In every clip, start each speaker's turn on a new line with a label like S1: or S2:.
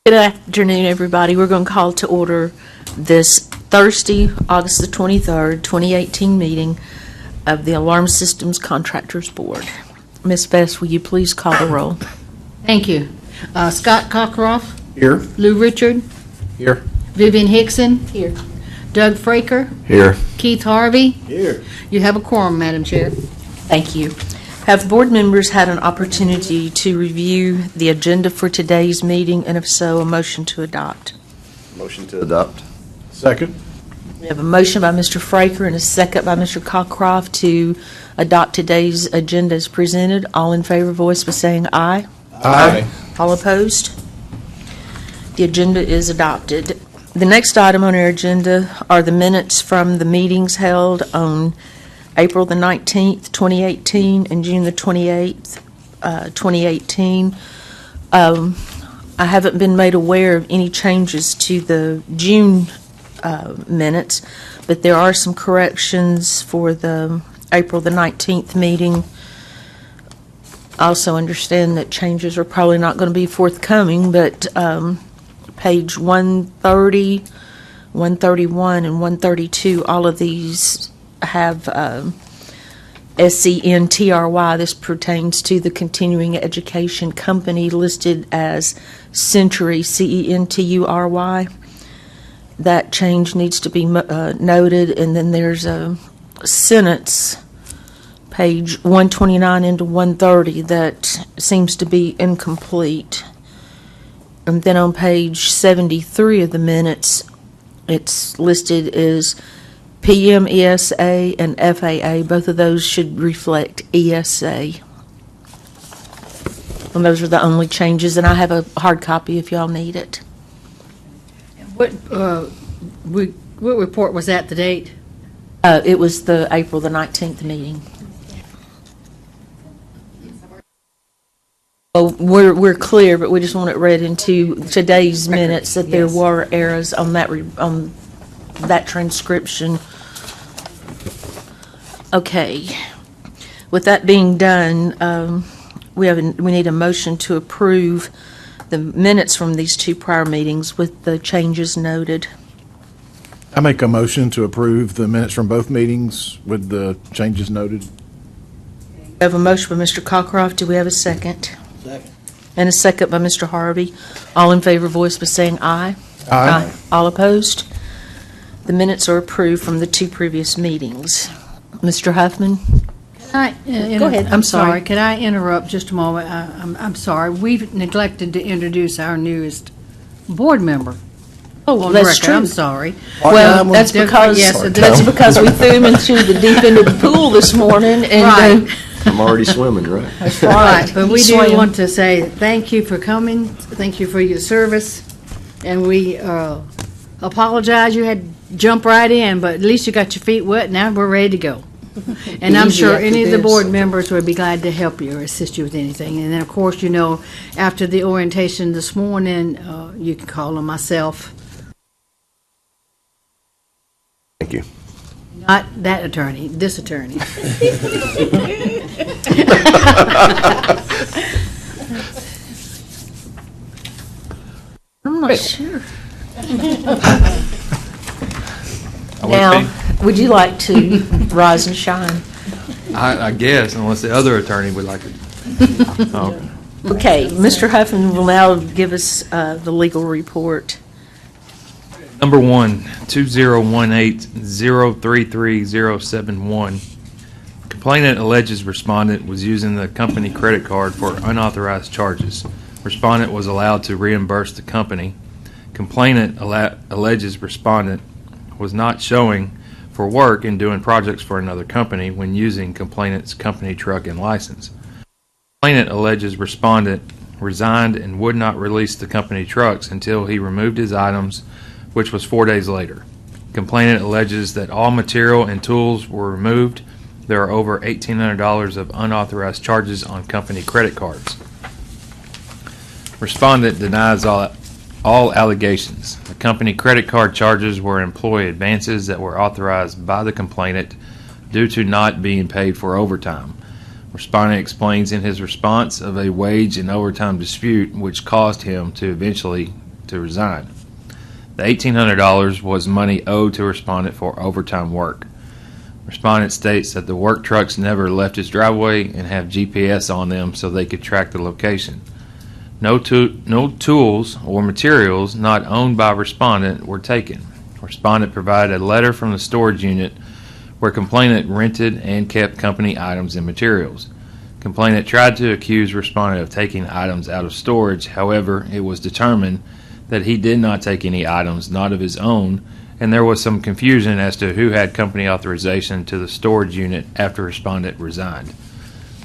S1: Good afternoon, everybody. We're going to call to order this Thursday, August the 23rd, 2018 meeting of the Alarm Systems Contractors Board. Ms. Bess, will you please call the roll?
S2: Thank you. Scott Cockcroft.
S3: Here.
S2: Lou Richard.
S3: Here.
S2: Vivian Hickson.
S1: Here.
S2: Doug Fraker.
S3: Here.
S2: Keith Harvey.
S3: Here.
S2: You have a quorum, Madam Chair.
S1: Thank you. Have board members had an opportunity to review the agenda for today's meeting, and if so, a motion to adopt?
S3: Motion to adopt. Second.
S1: We have a motion by Mr. Fraker and a second by Mr. Cockcroft to adopt today's agenda as presented. All in favor, voice by saying aye.
S3: Aye.
S1: All opposed? The agenda is adopted. The next item on our agenda are the minutes from the meetings held on April the 19th, 2018, and June the 28th, 2018. I haven't been made aware of any changes to the June minutes, but there are some corrections for the April the 19th meeting. I also understand that changes are probably not going to be forthcoming, but page 130, 131, and 132, all of these have SCNTRY. This pertains to the continuing education company listed as Century, CENTURY. That change needs to be noted, and then there's a sentence, page 129 into 130, that seems to be incomplete. And then on page 73 of the minutes, it's listed as PM, ESA, and FAA. Both of those should reflect ESA. And those are the only changes, and I have a hard copy if y'all need it.
S2: What report was that, the date?
S1: It was the April the 19th meeting. Well, we're clear, but we just want it read into today's minutes that there were errors on that transcription. Okay. With that being done, we need a motion to approve the minutes from these two prior meetings with the changes noted.
S3: I make a motion to approve the minutes from both meetings with the changes noted.
S1: We have a motion by Mr. Cockcroft. Do we have a second?
S3: Second.
S1: And a second by Mr. Harvey. All in favor, voice by saying aye.
S3: Aye.
S1: All opposed? The minutes are approved from the two previous meetings. Mr. Huffman?
S2: Go
S1: ahead. I'm sorry.
S2: Can I interrupt just a moment? I'm sorry. We've neglected to introduce our newest board member.
S1: Oh,
S2: On
S1: that's
S2: record.
S1: true.
S2: I'm sorry.
S1: Well, that's because
S2: Yes,
S1: that's because we threw him into the deep end of the pool this morning, and
S2: Right.
S4: I'm already swimming, right?
S1: that's
S2: Right, but we
S1: He
S2: do
S1: swam.
S2: want to say thank you for coming, thank you for your service, and we apologize you had to jump right in, but at least you got your feet wet, now we're ready to go. And I'm
S1: Easy
S2: sure
S1: after
S2: any of the
S1: this.
S2: board members would be glad to help you or assist you with anything. And then, of course, you know, after the orientation this morning, you can call on myself,
S4: Thank you.
S2: not that attorney, this attorney.
S1: I'm not sure. Now, would you like to rise and shine?
S5: I guess, unless the other attorney would like to.
S1: Okay, Mr. Huffman will now give us the legal report.
S5: Number one, 2018-033071. Complainant alleges respondent was using the company credit card for unauthorized charges. Respondent was allowed to reimburse the company. Complainant alleges respondent was not showing for work and doing projects for another company when using complainant's company truck and license. Complainant alleges respondent resigned and would not release the company trucks until he removed his items, which was 4 days later. Complainant alleges that all material and tools were removed. There are over $1,800 of unauthorized charges on company credit cards. Respondent denies all allegations. The company credit card charges were employee advances that were authorized by the complainant due to not being paid for overtime. Respondent explains in his response of a wage and overtime dispute which caused him to eventually to resign. The $1,800 was money owed to respondent for overtime work. Respondent states that the work trucks never left his driveway and have GPS on them so they could track the location. No tools or materials not owned by respondent were taken. Respondent provided a letter from the storage unit where complainant rented and kept company items and materials. Complainant tried to accuse respondent of taking items out of storage. However, it was determined that he did not take any items not of his own, and there was some confusion as to who had company authorization to the storage unit after respondent resigned.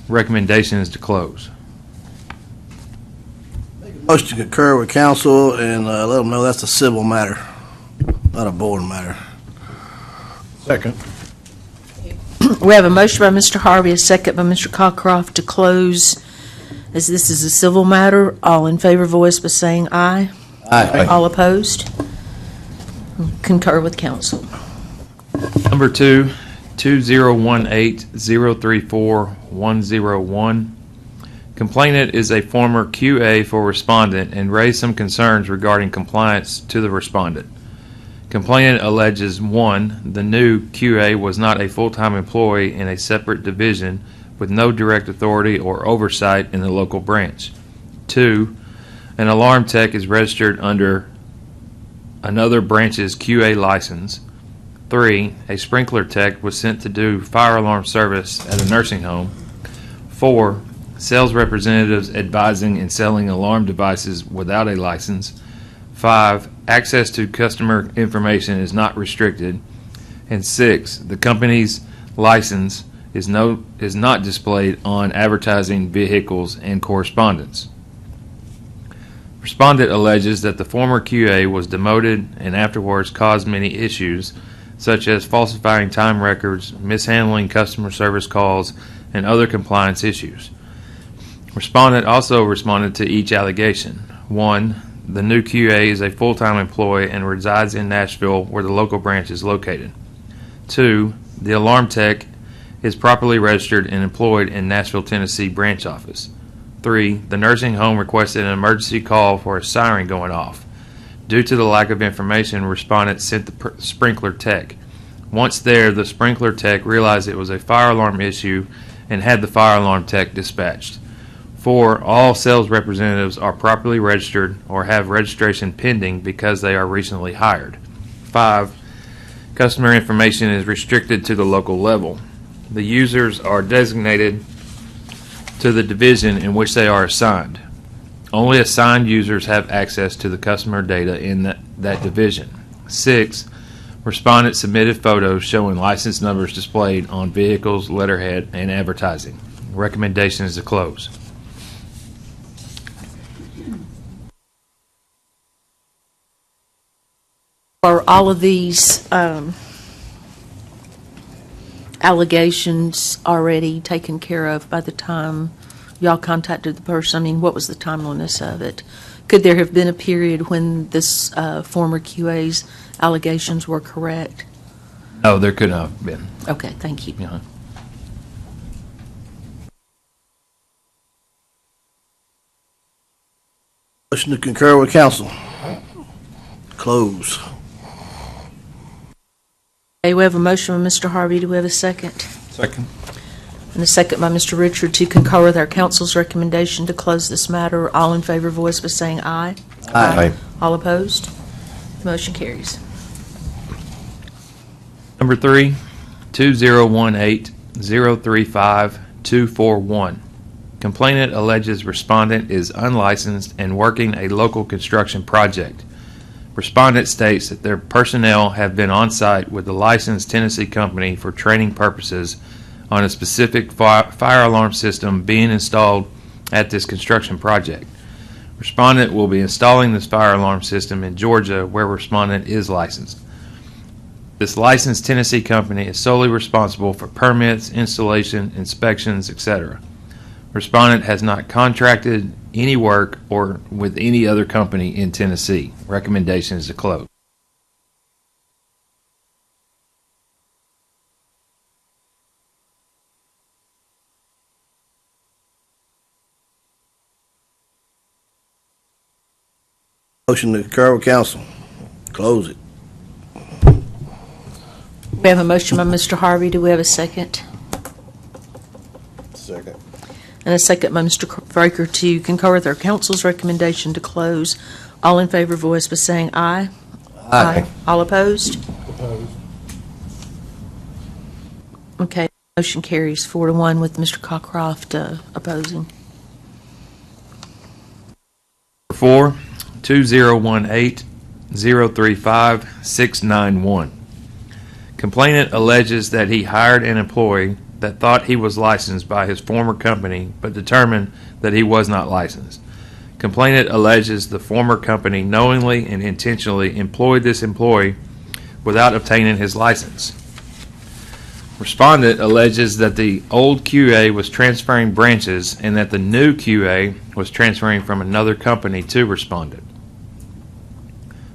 S5: Recommendation is to close.
S6: Motion to concur with council and let them know that's a civil matter, not a board matter.
S3: Second.
S1: We have a motion by Mr. Harvey, a second by Mr. Cockcroft to close, as this is a civil matter. All in favor, voice by saying aye.
S6: Aye.
S1: All opposed? Concur with council.
S5: Number 2, 2018-034-101. Complainant is a former QA for respondent and raised some concerns regarding compliance to the respondent. Complainant alleges 1. The new QA was not a full-time employee in a separate division with no direct authority or oversight in the local branch. 2. An alarm tech is registered under another branch's QA license. 3. A sprinkler tech was sent to do fire alarm service at a nursing home. 4. Sales representatives advising and selling alarm devices without a license. 5. Access to customer information is not restricted. And 6. The company's license is not displayed on advertising vehicles and correspondence. Respondent alleges that the former QA was demoted and afterwards caused many issues, such as falsifying time records, mishandling customer service calls, and other compliance issues. Respondent also responded to each allegation. 1. The new QA is a full-time employee and resides in Nashville, where the local branch is located. 2. The alarm tech is properly registered and employed in Nashville, Tennessee branch office. 3. The nursing home requested an emergency call for a siren going off. Due to the lack of information, respondent sent the sprinkler tech. Once there, the sprinkler tech realized it was a fire alarm issue and had the fire alarm tech dispatched. 4. All sales representatives are properly registered or have registration pending because they are recently hired. 5. Customer information is restricted to the local level. The users are designated to the division in which they are assigned. Only assigned users have access to the customer data in that division. 6. Respondent submitted photos showing license numbers displayed on vehicles, letterhead, and advertising. Recommendation is to close.
S1: Are all of these allegations already taken care of by the time y'all contacted the person? I mean, what was the timeliness of it? Could there have been a period when this former QA's allegations were correct?
S5: No, there could not have been.
S1: Okay, thank you.
S5: Yeah.
S6: Motion to concur with council. Close.
S1: Okay, we have a motion by Mr. Harvey. Do we have a second?
S3: Second.
S1: And a second by Mr. Richard to concur with our council's recommendation to close this matter. All in favor, voice by saying aye.
S4: Aye.
S1: All opposed? Motion carries.
S5: Number 3, 2018-035-241. Complainant alleges respondent is unlicensed and working a local construction project. Respondent states that their personnel have been on site with the licensed Tennessee company for training purposes on a specific fire alarm system being installed at this construction project. Respondent will be installing this fire alarm system in Georgia, where respondent is licensed. This licensed Tennessee company is solely responsible for permits, installation, inspections, etc. Respondent has not contracted any work or with any other company in Tennessee. Recommendation is to close.
S6: Motion to concur with council. Close it.
S1: We have a motion by Mr. Harvey. Do we have a second?
S4: Second.
S1: And a second by Mr. Breaker to concur with our council's recommendation to close. All in favor, voice by saying aye.
S4: Aye.
S1: All opposed? Okay, motion carries 4-1 with Mr. Cockcroft opposing.
S5: 4, 2018-035-691. Complainant alleges that he hired an employee that thought he was licensed by his former company but determined that he was not licensed. Complainant alleges the former company knowingly and intentionally employed this employee without obtaining his license. Respondent alleges that the old QA was transferring branches and that the new QA was transferring from another company to Respondent.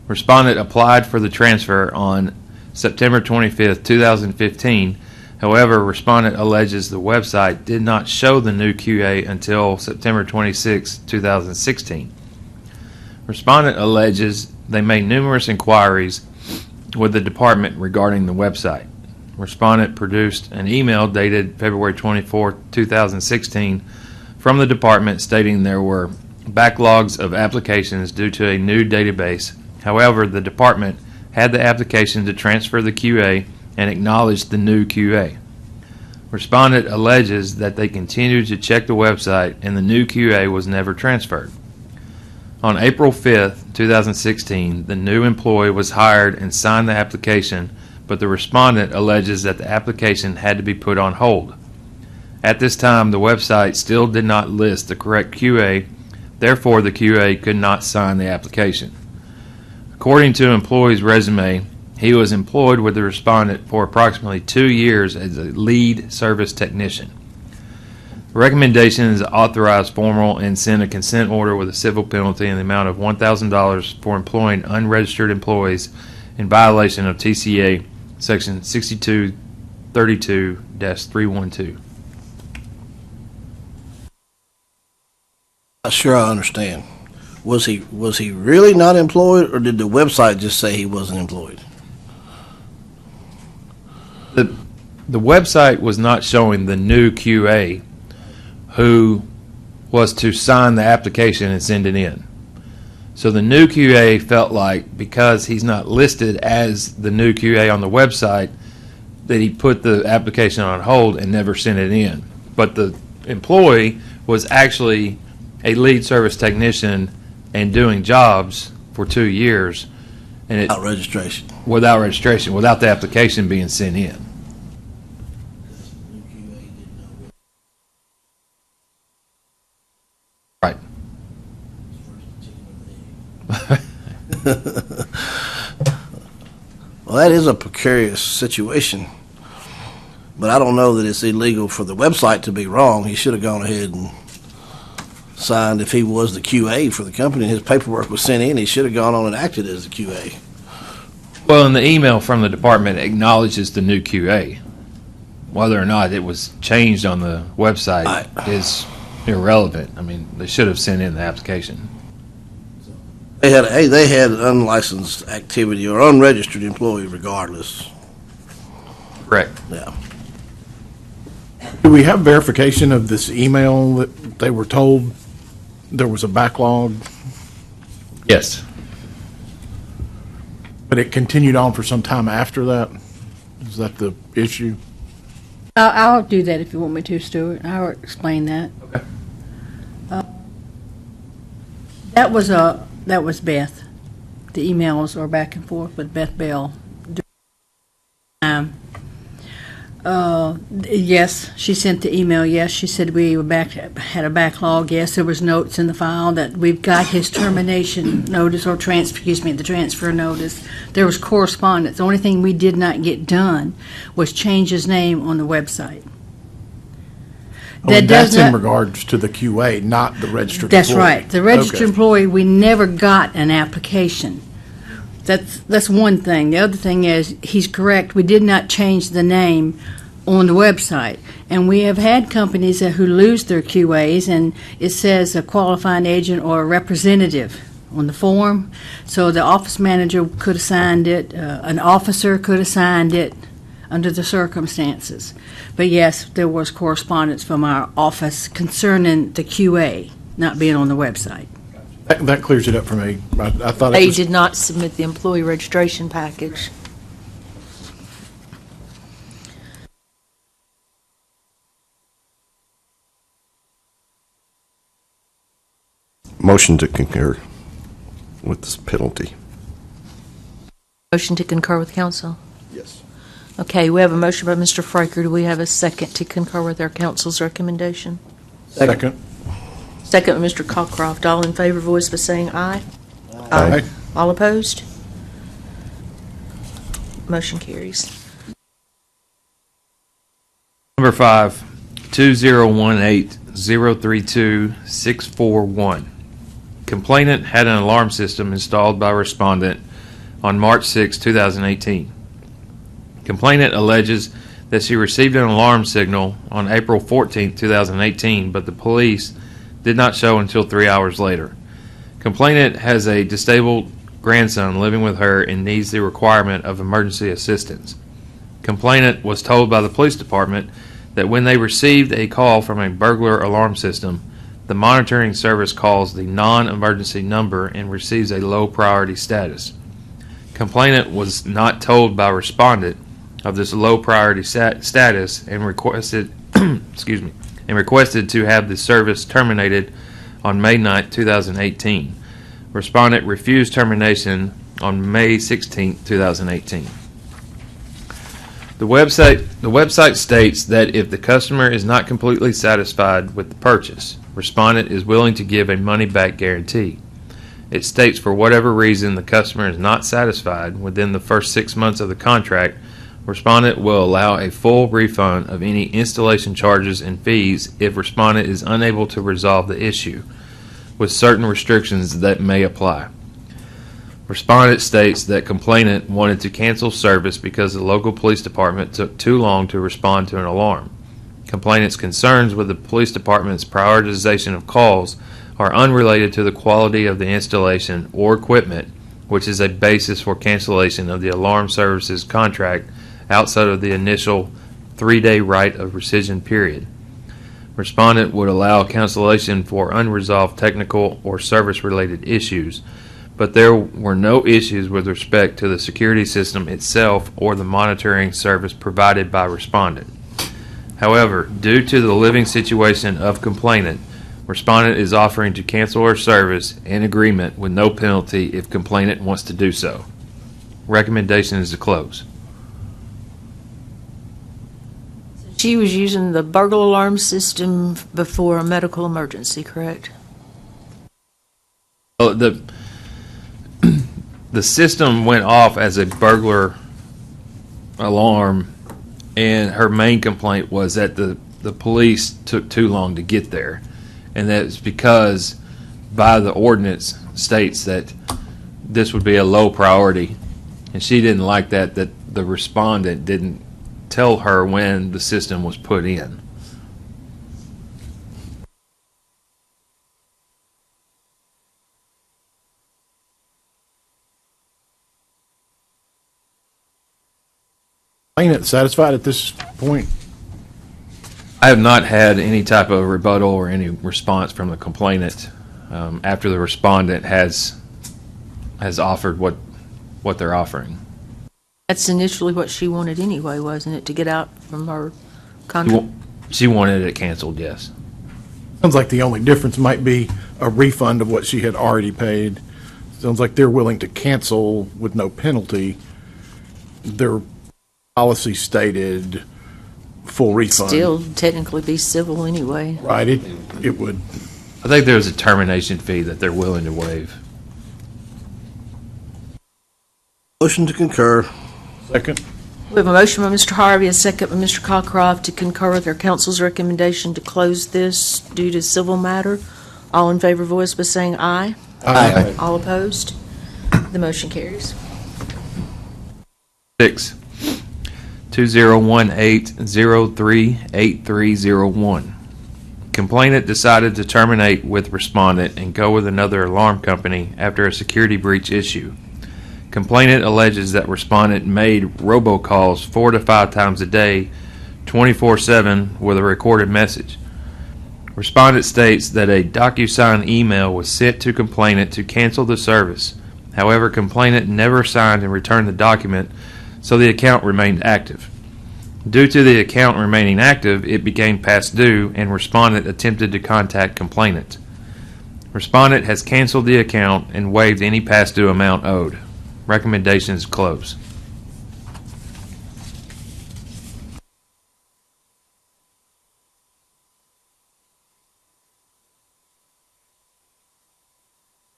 S5: Respondent applied for the transfer on September 25, 2015. However, Respondent alleges the website did not show the new QA until September 26, 2016. Respondent alleges they made numerous inquiries with the department regarding the website. Respondent produced an email dated February 24, 2016 from the department stating there were backlogs of applications due to a new database. However, the department had the application to transfer the QA and acknowledged the new QA. Respondent alleges that they continued to check the website and the new QA was never transferred. On April 5, 2016, the new employee was hired and signed the application, but the respondent alleges that the application had to be put on hold. At this time, the website still did not list the correct QA, therefore the QA could not sign the application. According to employee's resume, he was employed with the respondent for approximately 2 years as a lead service technician. The recommendation is to authorize formal and send a consent order with a civil penalty in the amount of $1,000 for employing unregistered employees in violation of TCA Section 6232-312.
S6: Not sure I understand. Was he really not employed, or did the website just say he wasn't employed?
S5: The website was not showing the new QA who was to sign the application and send it in. So the new QA felt like because he's not listed as the new QA on the website that he put the application on hold and never sent it in. But the employee was actually a lead service technician and doing jobs for 2 years and
S6: Without registration.
S5: without the application being sent in. Right.
S6: Well, that is a precarious situation, but I don't know that it's illegal for the website to be wrong. He should have gone ahead and signed if he was the QA for the company and his paperwork was sent in. He should have gone on and acted as the QA.
S5: Well, and the email from the department acknowledges the new QA. Whether or not it was changed on the website is irrelevant. I mean, they should have sent in the application.
S6: They had unlicensed activity or unregistered employee regardless.
S5: Correct.
S6: Yeah.
S3: Do we have verification of this email that they were told there was a backlog,
S5: Yes.
S3: but it continued on for some time after that? Is that the issue?
S2: I'll do that if you want me to, Stuart. I'll explain that.
S5: Okay.
S2: That was Beth. The emails are back and forth with Beth Bell. Yes, she sent the email. Yes, she said we were had a backlog. Yes, there was notes in the file that we've got his termination notice or the transfer notice. There was correspondence. The only thing we did not get done was change his name on the website.
S3: Oh, and that's in regards to the QA, not the registered employee.
S2: That's right. The registered employee, we never got an application. That's one thing. The other thing is, he's correct, we did not change the name on the website. And we have had companies who lose their QAs, and it says a qualifying agent or a representative on the form. So the office manager could have signed it, an officer could have signed it under the circumstances. But yes, there was correspondence from our office concerning the QA not being on the website.
S3: That clears it up for me. I thought it
S1: They
S3: was,
S1: did not submit the employee registration package.
S4: Motion to concur with this penalty.
S1: Motion to concur with council.
S4: Yes.
S1: Okay, we have a motion by Mr. Fraker. Do we have a second to concur with our council's recommendation?
S3: second.
S1: Second by Mr. Cockcroft. All in favor, voice by saying aye.
S3: Aye.
S1: All opposed? Motion carries.
S5: Number 5, 2018-032-641. Complainant had an alarm system installed by respondent on March 6, 2018. Complainant alleges that she received an alarm signal on April 14, 2018, but the police did not show until 3 hours later. Complainant has a disabled grandson living with her and needs the requirement of emergency assistance. Complainant was told by the police department that when they received a call from a burglar alarm system, the monitoring service calls the non-emergency number and receives a low priority status. Complainant was not told by respondent of this low priority status and requested requested to have the service terminated on May 9, 2018. Respondent refused termination on May 16, 2018. The website states that if the customer is not completely satisfied with the purchase, respondent is willing to give a money-back guarantee. It states for whatever reason the customer is not satisfied within the first 6 months of the contract, respondent will allow a full refund of any installation charges and fees if respondent is unable to resolve the issue, with certain restrictions that may apply. Respondent states that complainant wanted to cancel service because the local police department took too long to respond to an alarm. Complainant's concerns with the police department's prioritization of calls are unrelated to the quality of the installation or equipment, which is a basis for cancellation of the alarm services contract outside of the initial 3-day right of rescission period. Respondent would allow cancellation for unresolved technical or service-related issues, but there were no issues with respect to the security system itself or the monitoring service provided by respondent. However, due to the living situation of complainant, respondent is offering to cancel her service in agreement with no penalty if complainant wants to do so. Recommendation is to close.
S1: She was using the burglar alarm system before a medical emergency, correct?
S5: Well, the system went off as a burglar alarm, and her main complaint was that the police took too long to get there, and that's because by the ordinance states that this would be a low priority, and she didn't like that the respondent didn't tell her when the system was put in.
S3: Complainant satisfied at this point?
S5: I have not had any type of rebuttal or any response from the complainant after the respondent has offered what they're offering.
S1: That's initially what she wanted anyway, wasn't it, to get out from her contract?
S5: She wanted it canceled, yes.
S3: Sounds like the only difference might be a refund of what she had already paid. Sounds like they're willing to cancel with no penalty. Their policy stated full refund.
S1: Still technically be civil anyway.
S3: Right, it would.
S5: I think there's a termination fee that they're willing to waive.
S6: Motion to concur.
S3: Second.
S1: We have a motion by Mr. Harvey, a second by Mr. Cockcroft to concur with our council's recommendation to close this due to civil matter. All in favor, voice by saying aye.
S6: Aye.
S1: All opposed? The motion carries.
S5: 6, 2018-038301. Complainant decided to terminate with respondent and go with another alarm company after a security breach issue. Complainant alleges that respondent made robocalls 4 to 5 times a day, 24/7, with a recorded message. Respondent states that a DocuSign email was sent to complainant to cancel the service. However, complainant never signed and returned the document, so the account remained active. Due to the account remaining active, it became past due, and respondent attempted to contact complainant. Respondent has canceled the account and waived any past due amount owed. Recommendation is close.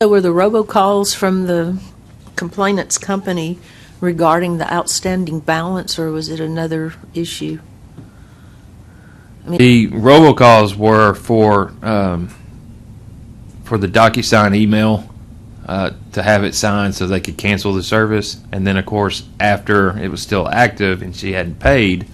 S1: So were the robocalls from the complainant's company regarding the outstanding balance, or was it another issue?
S5: The robocalls were for the DocuSign email to have it signed so they could cancel the service, and then of course after it was still active and she hadn't paid,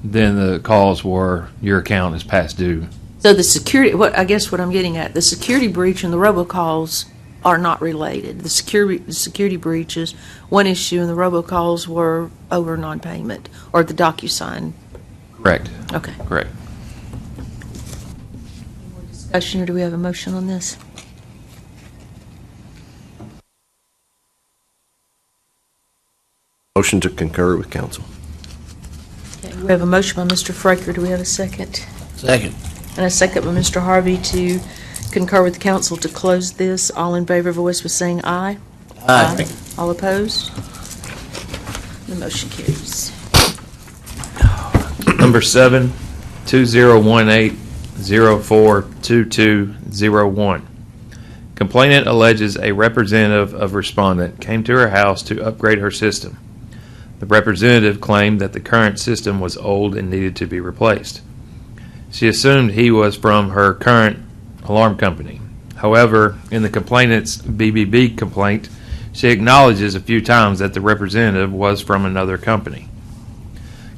S5: then the calls were your account is past due.
S1: So the security, what I'm getting at, the security breach and the robocalls are not related. The security breach is one issue, and the robocalls were over non-payment or the DocuSign.
S5: Correct.
S1: Okay.
S5: Correct.
S1: Discussion, or do we have a motion on this?
S4: Motion to concur with council.
S1: Okay, we have a motion by Mr. Fraker. Do we have a second?
S6: Second.
S1: And a second by Mr. Harvey to concur with the council to close this. All in favor, voice was saying aye.
S6: Aye.
S1: All opposed? The motion carries.
S5: Number 7, 2018-042201. Complainant alleges a representative of respondent came to her house to upgrade her system. The representative claimed that the current system was old and needed to be replaced. She assumed he was from her current alarm company. However, in the complainant's BBB complaint, she acknowledges a few times that the representative was from another company.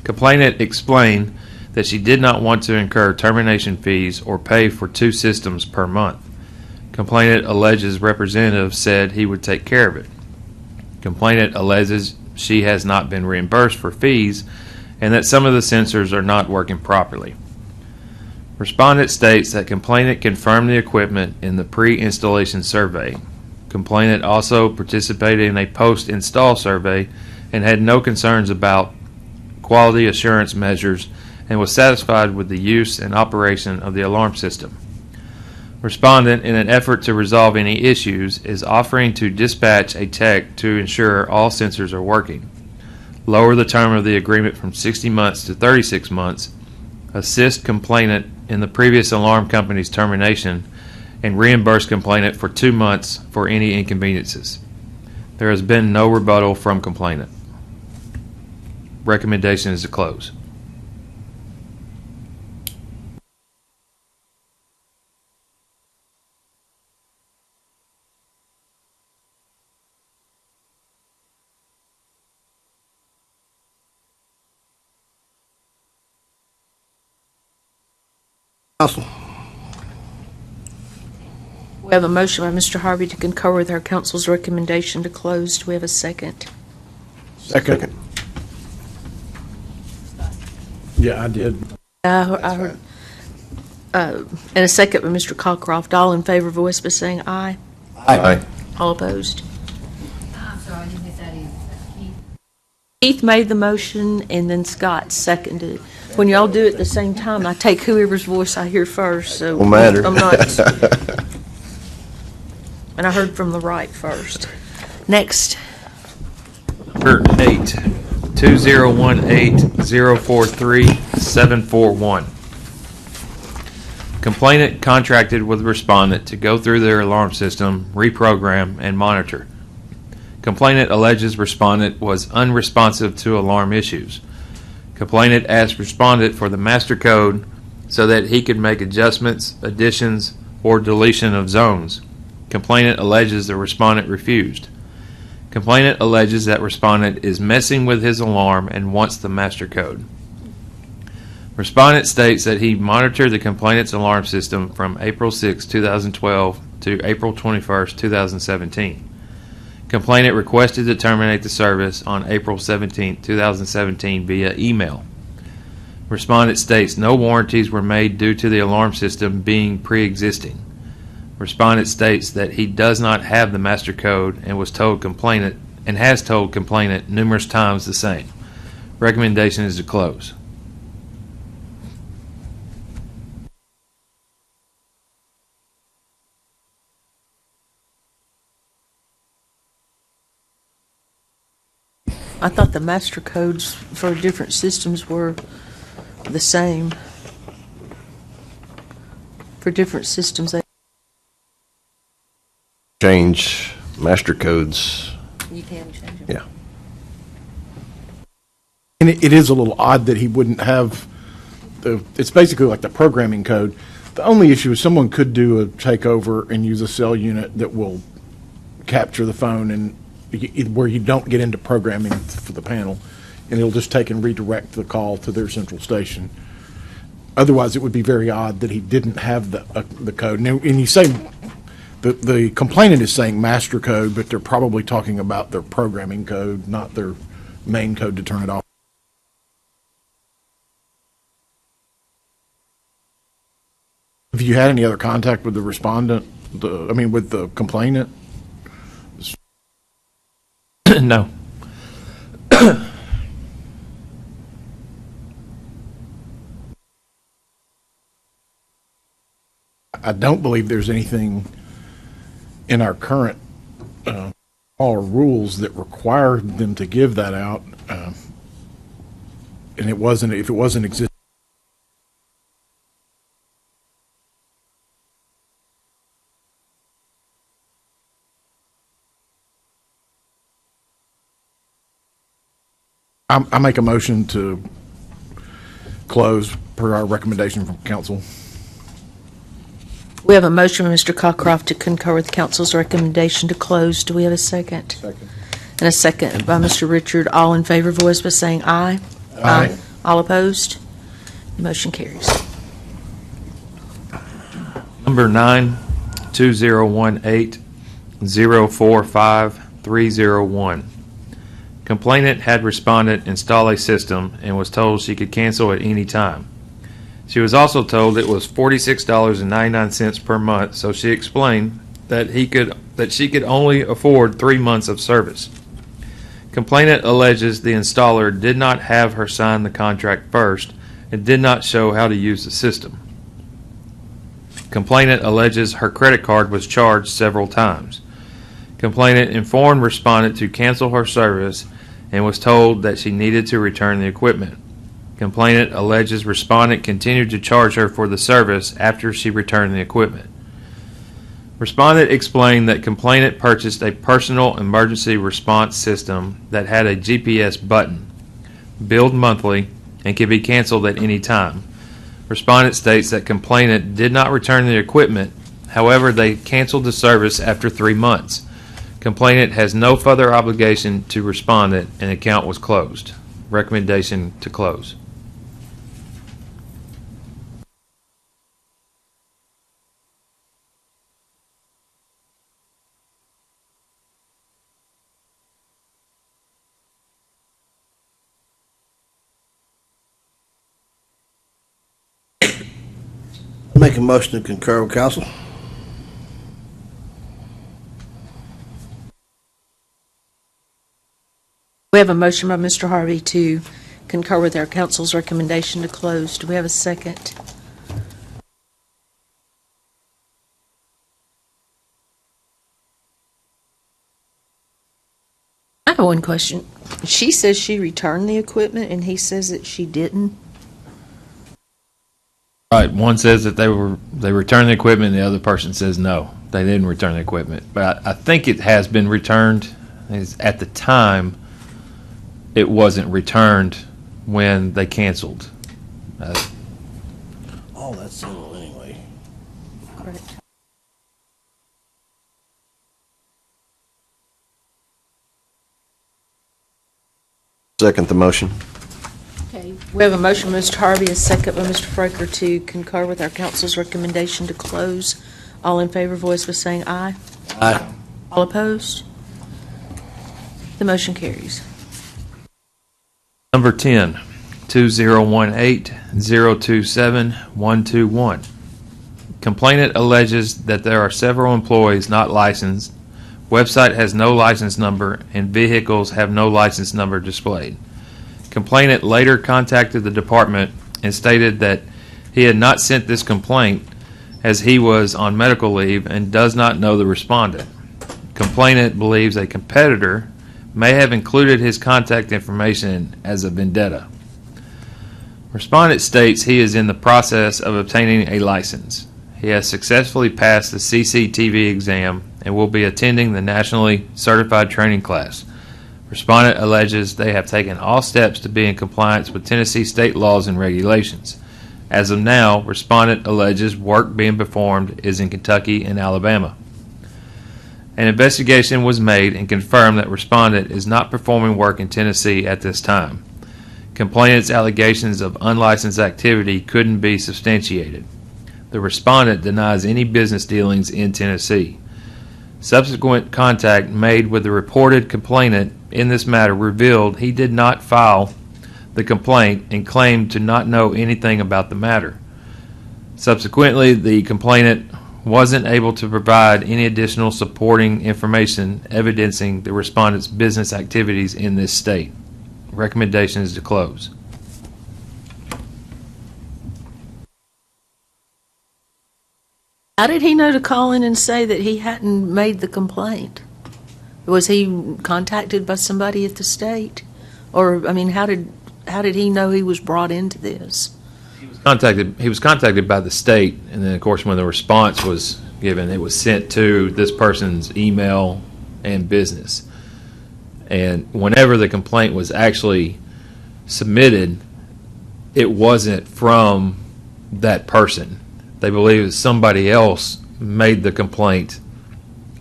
S5: Complainant explained that she did not want to incur termination fees or pay for 2 systems per month. Complainant alleges representative said he would take care of it. Complainant alleges she has not been reimbursed for fees and that some of the sensors are not working properly. Respondent states that complainant confirmed the equipment in the pre-installation survey. Complainant also participated in a post-install survey and had no concerns about quality assurance measures and was satisfied with the use and operation of the alarm system. Respondent, in an effort to resolve any issues, is offering to dispatch a tech to ensure all sensors are working, lower the term of the agreement from 60 months to 36 months, assist complainant in the previous alarm company's termination, and reimburse complainant for 2 months for any inconveniences. There has been no rebuttal from complainant. Recommendation is to close.
S6: Council.
S1: We have a motion by Mr. Harvey to concur with our council's recommendation to close. Do we have a second?
S3: Second. Yeah, I did.
S1: I heard, and a second by Mr. Cockcroft. All in favor, voice by saying aye.
S4: Aye.
S1: All opposed?
S7: I'm sorry, I didn't get that in.
S1: Keith made the motion, and then Scott seconded it. When y'all do it at the same time, I take whoever's voice I hear first, so.
S4: Don't matter.
S1: I'm not. And I heard from the right first. Next.
S5: Number 8, 2018-043-741. Complainant contracted with respondent to go through their alarm system, reprogram, and monitor. Complainant alleges respondent was unresponsive to alarm issues. Complainant asked respondent for the master code so that he could make adjustments, additions, or deletion of zones. Complainant alleges the respondent refused. Complainant alleges that respondent is messing with his alarm and wants the master code. Respondent states that he monitored the complainant's alarm system from April 6, 2012 to April 21, 2017. Complainant requested to terminate the service on April 17, 2017 via email. Respondent states no warranties were made due to the alarm system being pre-existing. Respondent states that he does not have the master code and has told complainant numerous times the same. Recommendation is to close.
S1: I thought the master codes for different systems were the same. For different systems,
S4: Change master codes.
S1: you can change them.
S4: Yeah.
S3: And it is a little odd that he wouldn't have it's basically like the programming code. The only issue is someone could do a takeover and use a cell unit that will capture the phone and where you don't get into programming for the panel, and it'll just take and redirect the call to their central station. Otherwise, it would be very odd that he didn't have the code. And you say the complainant is saying master code, but they're probably talking about their programming code, not their main code to turn it off. Have you had any other contact with the respondent? With the complainant?
S5: No.
S3: I don't believe there's anything in our current our rules that require them to give that out, and if it wasn't existing. I make a motion to close per our recommendation from council.
S1: We have a motion by Mr. Cockcroft to concur with council's recommendation to close. Do we have a second?
S3: Second.
S1: And a second by Mr. Richard. All in favor, voice by saying aye.
S3: Aye.
S1: All opposed? The motion carries.
S5: Number 9-2018-045301. Complainant had respondent install a system and was told she could cancel at any time. She was also told it was $46.99 per month, so she explained that she could only afford 3 months of service. Complainant alleges the installer did not have her sign the contract first and did not show how to use the system. Complainant alleges her credit card was charged several times. Complainant informed respondent to cancel her service and was told that she needed to return the equipment. Complainant alleges respondent continued to charge her for the service after she returned the equipment. Respondent explained that complainant purchased a personal emergency response system that had a GPS button, billed monthly, and could be canceled at any time. Respondent states that complainant did not return the equipment, however, they canceled the service after 3 months. Complainant has no further obligation to respondent, and account was closed. Recommendation to close.
S6: Make a motion to concur with council.
S1: We have a motion by Mr. Harvey to concur with our council's recommendation to close. Do we have a second? I have one question. She says she returned the equipment, and he says that she didn't.
S5: Right, one says that they returned the equipment, and the other person says no, they didn't return the equipment. But I think it has been returned. At the time, it wasn't returned when they canceled.
S6: Oh, that's settled anyway.
S1: Correct.
S4: Second the motion.
S2: Okay,
S1: We have a motion by Mr. Harvey, a second by Mr. Fraker to concur with our council's recommendation to close. All in favor, voice by saying aye.
S6: Aye.
S1: All opposed? The motion carries.
S5: Number 10, 2018-027-121. Complainant alleges that there are several employees not licensed, website has no license number, and vehicles have no license number displayed. Complainant later contacted the department and stated that he had not sent this complaint as he was on medical leave and does not know the respondent. Complainant believes a competitor may have included his contact information as a vendetta. Respondent states he is in the process of obtaining a license. He has successfully passed the CCTV exam and will be attending the nationally certified training class. Respondent alleges they have taken all steps to be in compliance with Tennessee state laws and regulations. As of now, respondent alleges work being performed is in Kentucky and Alabama. An investigation was made and confirmed that respondent is not performing work in Tennessee at this time. Complainant's allegations of unlicensed activity couldn't be substantiated. The respondent denies any business dealings in Tennessee. Subsequent contact made with the reported complainant in this matter revealed he did not file the complaint and claimed to not know anything about the matter. Subsequently, the complainant wasn't able to provide any additional supporting information evidencing the respondent's business activities in this state. Recommendation is to close.
S1: How did he know to call in and say that he hadn't made the complaint? Was he contacted by somebody at the state? Or, I mean, how did he know he was brought into this?
S5: He was contacted by the state, and then of course when the response was given, it was sent to this person's email and business. And whenever the complaint was actually submitted, it wasn't from that person. They believe that somebody else made the complaint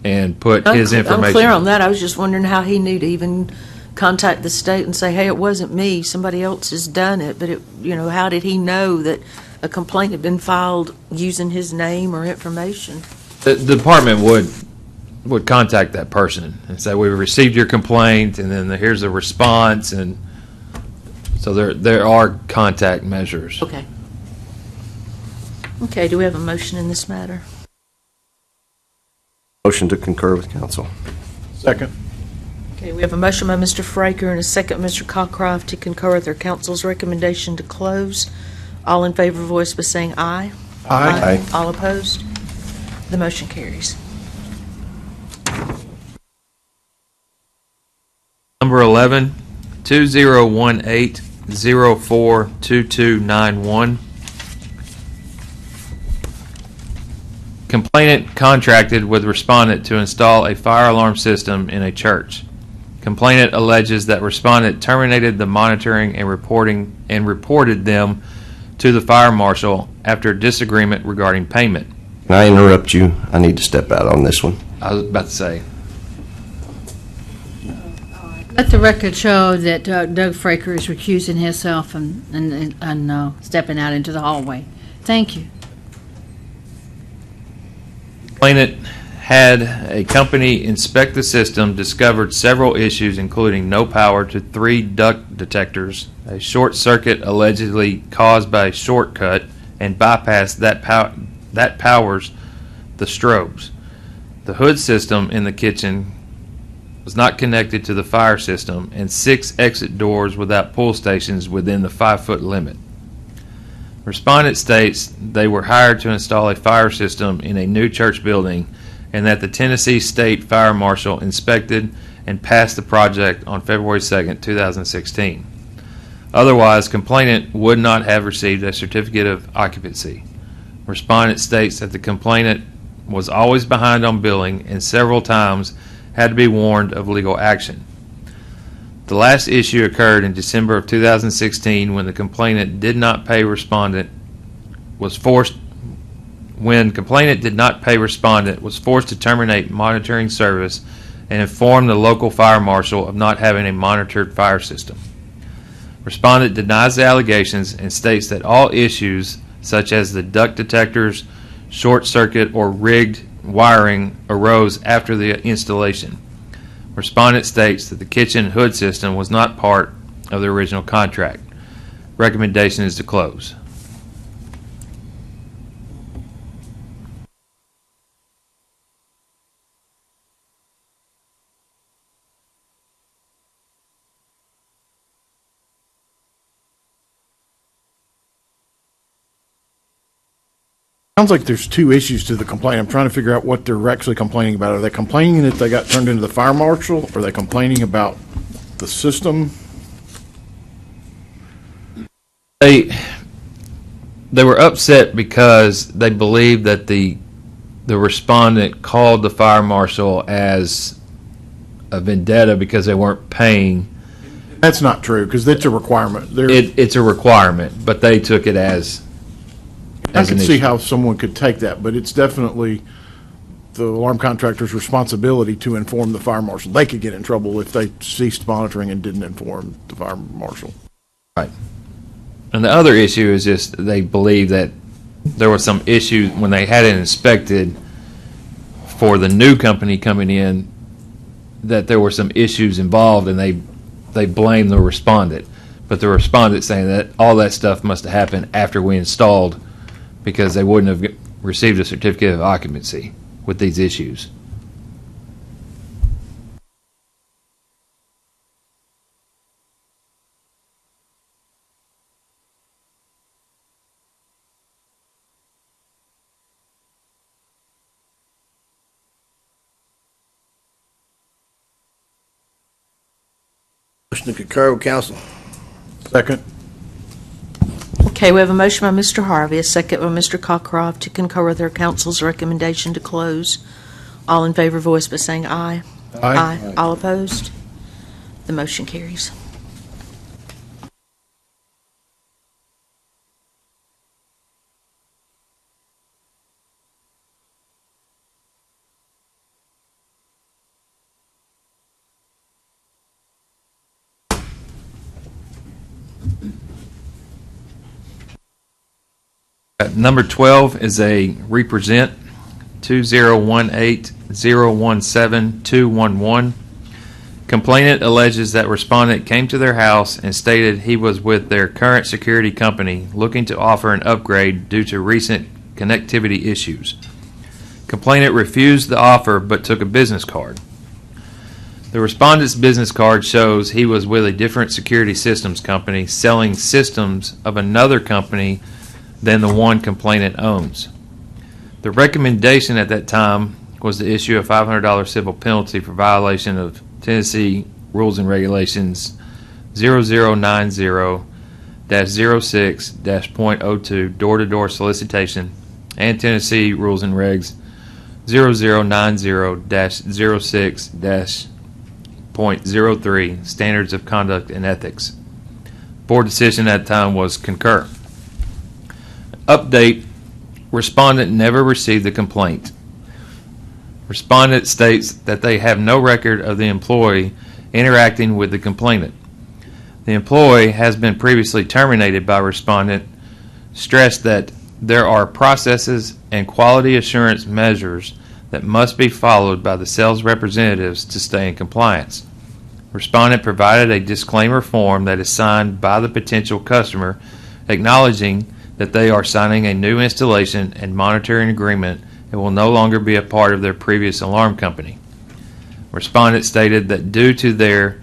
S5: and put his information.
S1: I'm clear on that. I was just wondering how he knew to even contact the state and say, hey, it wasn't me, somebody else has done it. But, how did he know that a complaint had been filed using his name or information?
S5: The department would contact that person and say, we received your complaint, and then here's a response. And so there are contact measures.
S1: Okay. Okay, do we have a motion in this matter?
S4: Motion to concur with council.
S3: Second.
S1: Okay, we have a motion by Mr. Fraker and a second Mr. Cockcroft to concur with our council's recommendation to close. All in favor, voice by saying aye.
S3: Aye.
S1: All opposed? The motion carries.
S5: Number 11, 2018-042291. Complainant contracted with respondent to install a fire alarm system in a church. Complainant alleges that respondent terminated the monitoring and reported them to the fire marshal after disagreement regarding payment.
S4: Can I interrupt you? I need to step out on this one.
S5: I was about to say,
S2: Let the record show that Doug Fraker is recusing himself and stepping out into the hallway. Thank you.
S5: complainant had a company inspect the system, discovered several issues, including no power to 3 duct detectors, a short circuit allegedly caused by a shortcut, and bypass that powers the strobes. The hood system in the kitchen was not connected to the fire system, and 6 exit doors without pull stations within the 5-foot limit. Respondent states they were hired to install a fire system in a new church building, and that the Tennessee State Fire Marshal inspected and passed the project on February 2, 2016. Otherwise, complainant would not have received a certificate of occupancy. Respondent states that the complainant was always behind on billing and several times had to be warned of legal action. The last issue occurred in December of 2016 when the complainant did not pay respondent was forced to terminate monitoring service and inform the local fire marshal of not having a monitored fire system. Respondent denies the allegations and states that all issues, such as the duct detectors, short circuit, or rigged wiring, arose after the installation. Respondent states that the kitchen hood system was not part of the original contract. Recommendation is to close.
S3: Sounds like there's two issues to the complaint. I'm trying to figure out what they're actually complaining about. Are they complaining that they got turned into the fire marshal? Or are they complaining about the system?
S5: They were upset because they believed that the respondent called the fire marshal as a vendetta because they weren't paying.
S3: That's not true, because that's a requirement.
S5: It's a requirement, but they took it as
S3: I
S5: an
S3: can see
S5: issue.
S3: how someone could take that, but it's definitely the alarm contractor's responsibility to inform the fire marshal. They could get in trouble if they ceased monitoring and didn't inform the fire marshal.
S5: Right. And the other issue is just they believe that there was some issue when they had it inspected for the new company coming in, that there were some issues involved, and they blame the respondent. But the respondent saying that all that stuff must have happened after we installed, because they wouldn't have received a certificate of occupancy with these issues.
S6: Motion to concur with council.
S3: Second.
S1: Okay, we have a motion by Mr. Harvey, a second by Mr. Cockcroft to concur with their council's recommendation to close. All in favor, voice by saying aye.
S3: Aye.
S1: All opposed? The motion carries.
S5: Number 12 is a represent 2018-017-211. Complainant alleges that respondent came to their house and stated he was with their current security company looking to offer an upgrade due to recent connectivity issues. Complainant refused the offer but took a business card. The respondent's business card shows he was with a different security systems company selling systems of another company than the one complainant owns. The recommendation at that time was to issue a $500 civil penalty for violation of Tennessee Rules and Regulations 0090-06-.02 door-to-door solicitation and Tennessee Rules and Regs 0090-06-.03 standards of conduct and ethics. Board decision at the time was concur. Update: respondent never received the complaint. Respondent states that they have no record of the employee interacting with the complainant. The employee has been previously terminated by respondent, stressed that there are processes and quality assurance measures that must be followed by the sales representatives to stay in compliance. Respondent provided a disclaimer form that is signed by the potential customer, acknowledging that they are signing a new installation and monitoring agreement and will no longer be a part of their previous alarm company. Respondent stated that due to there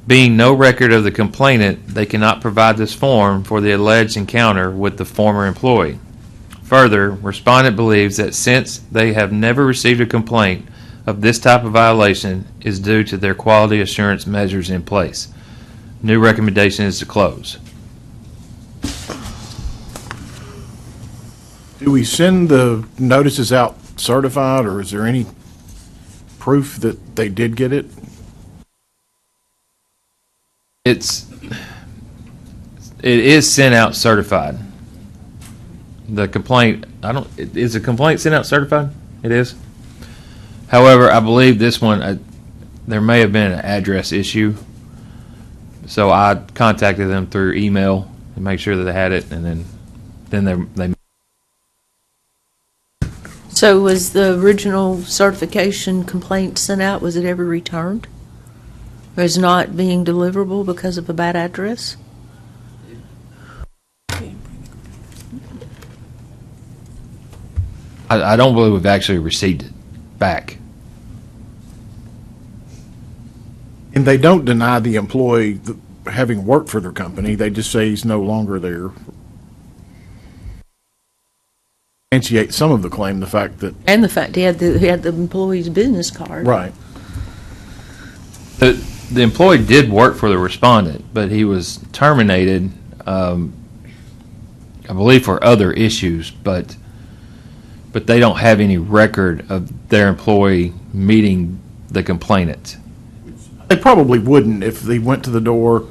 S5: being no record of the complainant, they cannot provide this form for the alleged encounter with the former employee. Further, respondent believes that since they have never received a complaint of this type of violation is due to their quality assurance measures in place. New recommendation is to close.
S3: Do we send the notices out certified, or is there any proof that they did get it?
S5: It is sent out certified. The complaint, is the complaint sent out certified? It is. However, I believe this one, there may have been an address issue So I contacted them through email to make sure that they had it, and then they
S1: So was the original certification complaint sent out, was it ever returned? Or is not being deliverable because of a bad address?
S5: I don't believe we've actually received it back.
S3: And they don't deny the employee having worked for their company, they just say he's no longer there. Substantiate some of the claim, the fact that,
S1: And the fact he had the employee's business card.
S3: right,
S5: The employee did work for the respondent, but he was terminated, I believe, for other issues, but they don't have any record of their employee meeting the complainant.
S3: they probably wouldn't if they went to the door,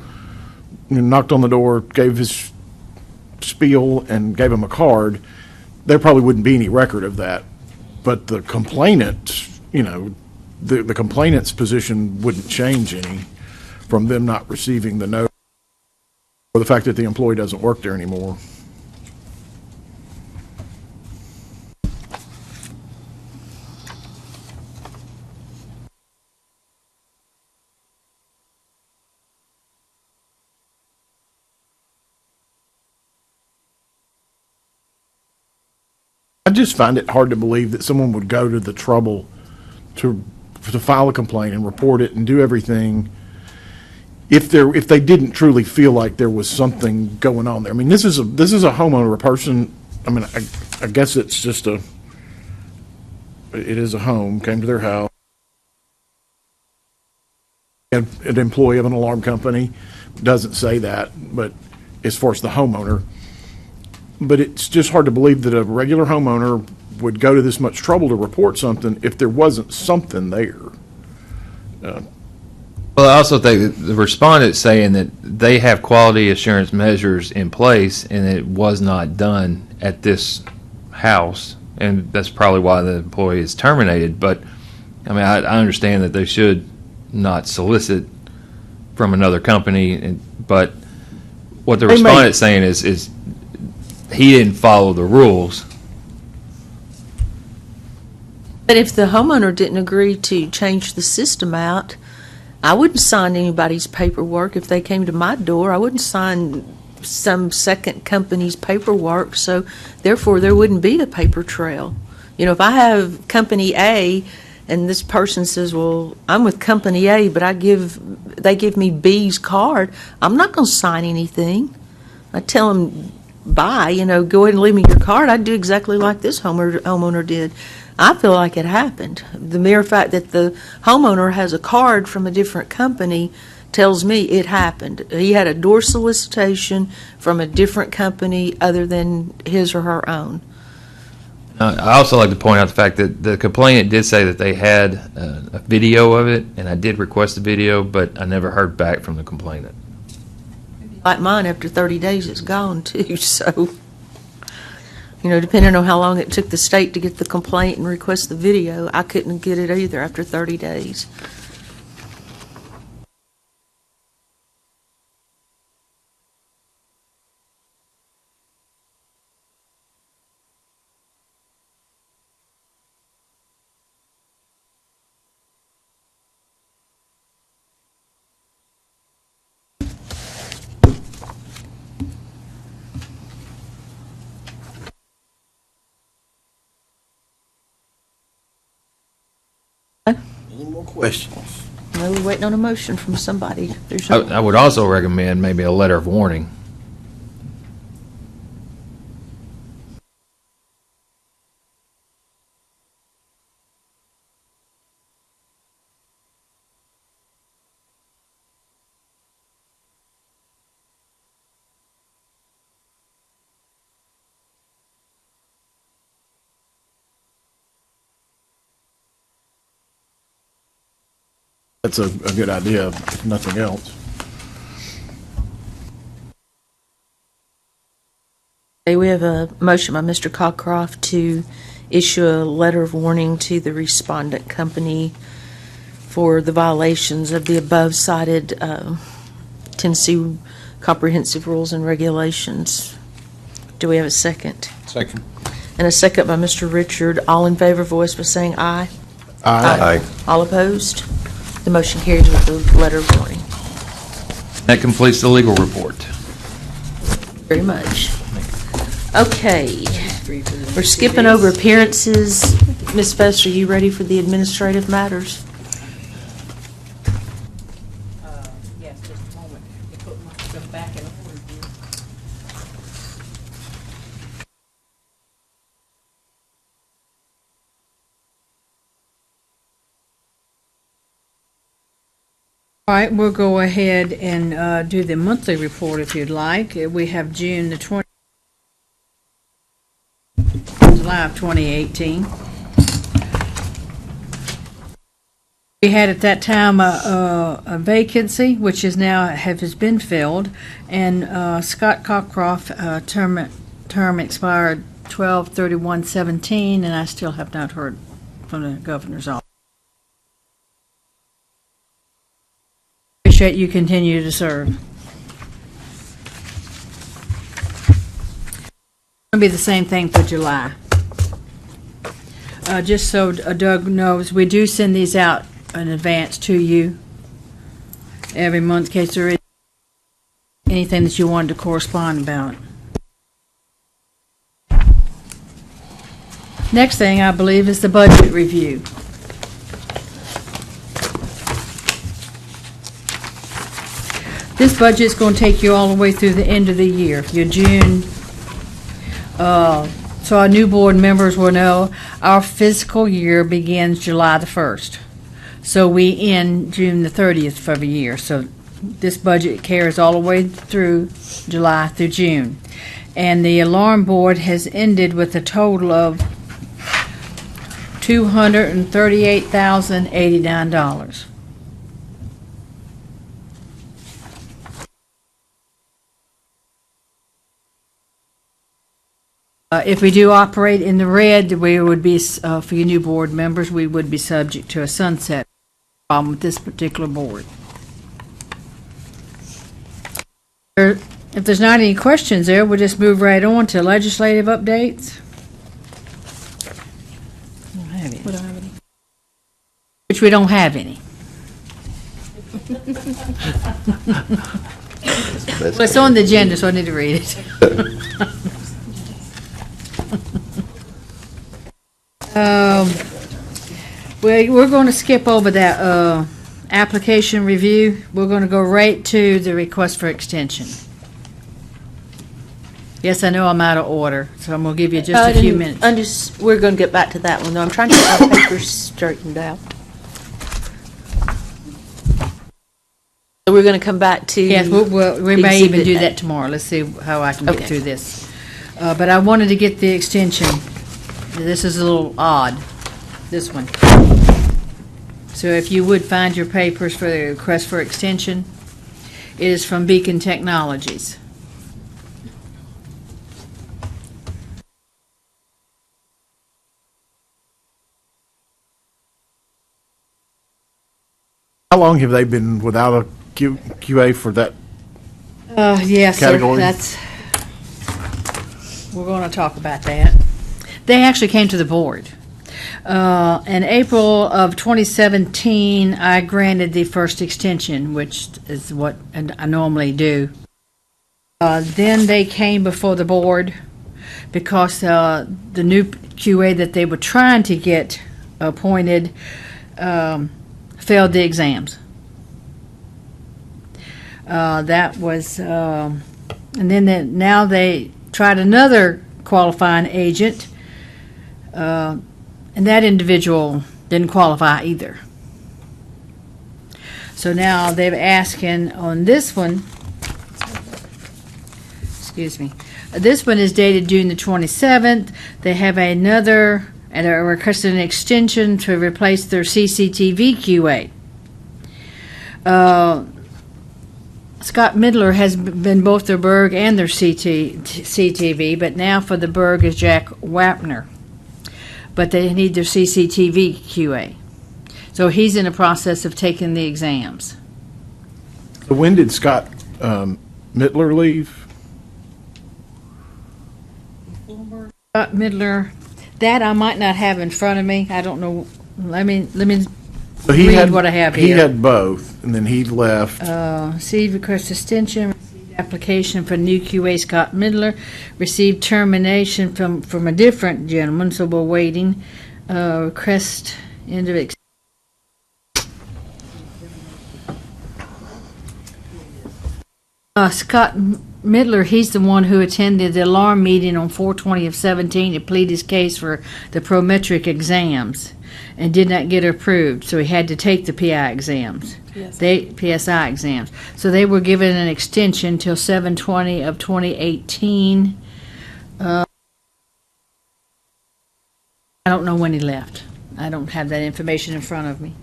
S3: knocked on the door, gave his spiel, and gave him a card. There probably wouldn't be any record of that. But the complainant, the complainant's position wouldn't change any from them not receiving the note or the fact that the employee doesn't work there anymore. I just find it hard to believe that someone would go to the trouble to file a complaint and report it and do everything if they didn't truly feel like there was something going on there. I mean, this is a homeowner, a person. I mean, I guess it's just it is a home, came to their house. An employee of an alarm company doesn't say that, but as far as the homeowner. But it's just hard to believe that a regular homeowner would go to this much trouble to report something if there wasn't something there.
S5: Well, I also think that the respondent's saying that they have quality assurance measures in place, and it was not done at this house, and that's probably why the employee is terminated. But, I mean, I understand that they should not solicit from another company, but what the respondent's saying is he didn't follow the rules.
S1: But if the homeowner didn't agree to change the system out, I wouldn't sign anybody's paperwork if they came to my door. I wouldn't sign some second company's paperwork, so therefore there wouldn't be a paper trail. If I have company A and this person says, well, I'm with company A, but they give me B's card, I'm not going to sign anything. I tell them, bye, go ahead and leave me your card. I'd do exactly like this homeowner did. I feel like it happened. The mere fact that the homeowner has a card from a different company tells me it happened. He had a door solicitation from a different company other than his or her own.
S5: I also like to point out the fact that the complainant did say that they had a video of it, and I did request a video, but I never heard back from the complainant.
S1: Like mine, after 30 days, it's gone too. So, depending on how long it took the state to get the complaint and request the video, I couldn't get it either after 30 days.
S6: Any more questions?
S1: No, we're waiting on a motion from somebody. There's
S5: I would also recommend maybe a letter of warning.
S3: That's a good idea, if nothing else.
S1: Okay, we have a motion by Mr. Cockcroft to issue a letter of warning to the respondent company for the violations of the above cited Tennessee Comprehensive Rules and Regulations. Do we have a second?
S3: Second.
S1: And a second by Mr. Richard. All in favor, voice by saying aye.
S4: Aye.
S1: All opposed? The motion carries with the letter of warning.
S5: That completes the legal report.
S1: Very much. Okay. We're skipping over appearances. Ms. Fest, are you ready for the administrative matters?
S2: Yes, just a moment. You put my stuff back in order here. All right, we'll go ahead and do the monthly report if you'd like. We have June the 20th, July of 2018. We had at that time a vacancy, which is now has been filled, and Scott Cockcroft term expired 12/31/17, and I still have not heard from the governor's office. Appreciate you continue to serve. It'll be the same thing for July. Just so Doug knows, we do send these out in advance to you every month in case there is anything that you wanted to correspond about. Next thing, I believe, is the budget review. This budget is going to take you all the way through the end of the year, your June. So our new board members will know our fiscal year begins July the 1st. So we end June the 30th for the year. So this budget carries all the way through July through June. And the alarm board has ended with a total of $238,089. If we do operate in the red, we would be, for your new board members, we would be subject to a sunset problem with this particular board. If there's not any questions there, we'll just move right on to legislative updates. We don't have any. Which we don't have any. Well, it's on the agenda, so I need to read it. We're going to skip over that application review. We're going to go right to the request for extension. Yes, I know I'm out of order, so I'm going to give you just a few minutes.
S1: We're going to get back to that one, though. I'm trying to get my papers straightened out. So we're going to come back to...
S2: Yes, we may even
S1: exhibit
S2: do
S1: A.
S2: that tomorrow. Let's see how I can get
S1: Okay.
S2: through this. But I wanted to get the extension. This is a little odd, this one. So if you would find your papers for the request for extension, it is from Beacon Technologies.
S3: How long have they been without a QA for that?
S2: Yes, sir.
S3: Category?
S2: We're going to talk about that. They actually came to the board. In April of 2017, I granted the first extension, which is what I normally do. Then they came before the board because the new QA that they were trying to get appointed failed the exams. That was, and then now they tried another qualifying agent, and that individual didn't qualify either. So now they're asking on this one, excuse me, this one is dated June the 27th. They have another, and are requesting an extension to replace their CCTV QA. Scott Midler has been both their Berg and their CTV, but now for the Berg is Jack Wapner. But they need their CCTV QA. So he's in the process of taking the exams.
S3: So when did Scott Mittler leave?
S2: Midler, that I might not have in front of me. I don't know. Let me
S3: So he
S2: read
S3: had,
S2: what I have
S3: he
S2: here.
S3: had both, and then he left.
S2: Received request extension, received application for new QA Scott Midler, received termination from a different gentleman, so we're waiting. Request end of Scott Midler, he's the one who attended the alarm meeting on 4/20/17 to plead his case for the prometric exams and did not get approved, so he had to take the PI exams. PSI exams. So they were given an extension till 7/20/2018. I don't know when he left. I don't have that information in front of me.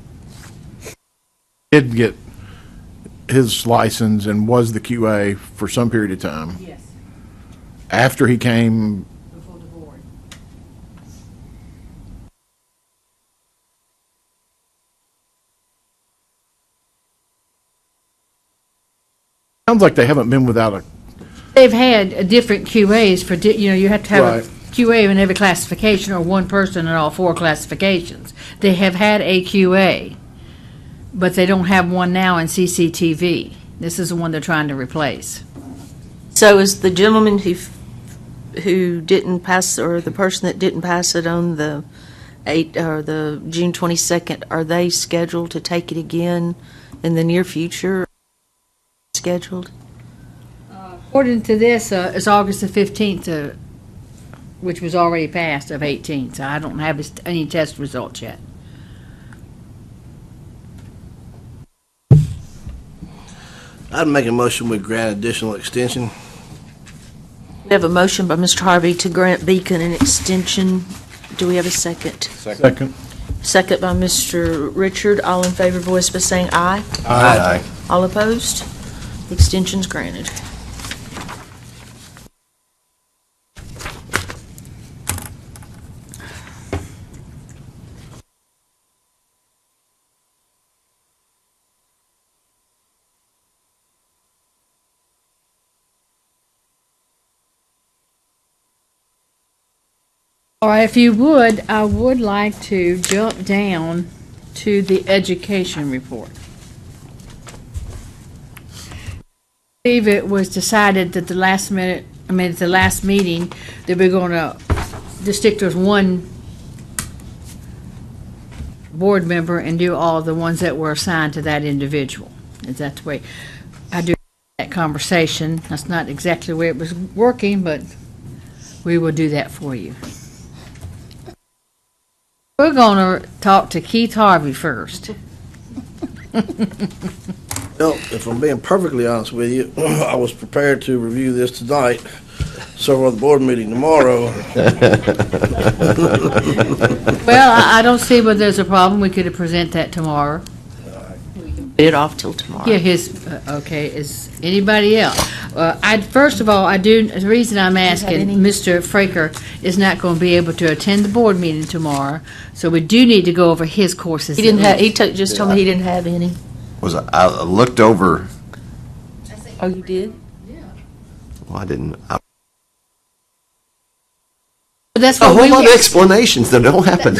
S3: Did get his license and was the QA for some period of time.
S2: Yes,
S3: After he came,
S2: before the board.
S3: sounds like they haven't been without a,
S2: They've had different QAs for, you have to have
S3: Right.
S2: a QA in every classification or one person in all four classifications. They have had a QA, but they don't have one now in CCTV. This is the one they're trying to replace.
S1: So is the gentleman who didn't pass, or the person that didn't pass it on the the June 22nd, are they scheduled to take it again in the near future? Scheduled?
S2: According to this, it's August the 15th, which was already passed, of 18, so I don't have any test results yet.
S6: I'd make a motion we grant additional extension.
S1: We have a motion by Mr. Harvey to grant Beacon an extension. Do we have a second?
S3: second.
S1: Second by Mr. Richard. All in favor, voice by saying aye.
S4: Aye.
S1: All opposed? The extension's granted.
S2: All right, if you would, I would like to jump down to the education report. I believe it was decided that the last meeting, that we're going to just stick to one board member and do all the ones that were assigned to that individual. Is that the way I do that conversation? That's not exactly the way it was working, but we will do that for you. We're going to talk to Keith Harvey first.
S6: Well, if I'm being perfectly honest with you, I was prepared to review this tonight, so we're at the board meeting tomorrow.
S2: Well, I don't see where there's a problem. We could present that tomorrow.
S1: Put it off till tomorrow.
S2: Yeah, okay, is anybody else? First of all, the reason I'm asking,
S1: any?
S2: Mr. Fraker is not going to be able to attend the board meeting tomorrow, so we do need to go over his courses.
S1: He didn't have, just told me he didn't have any.
S4: I looked over,
S1: Oh, you did?
S4: well, I didn't,
S2: That's
S4: a
S2: what
S4: whole
S2: we
S4: lot of explanations that don't happen.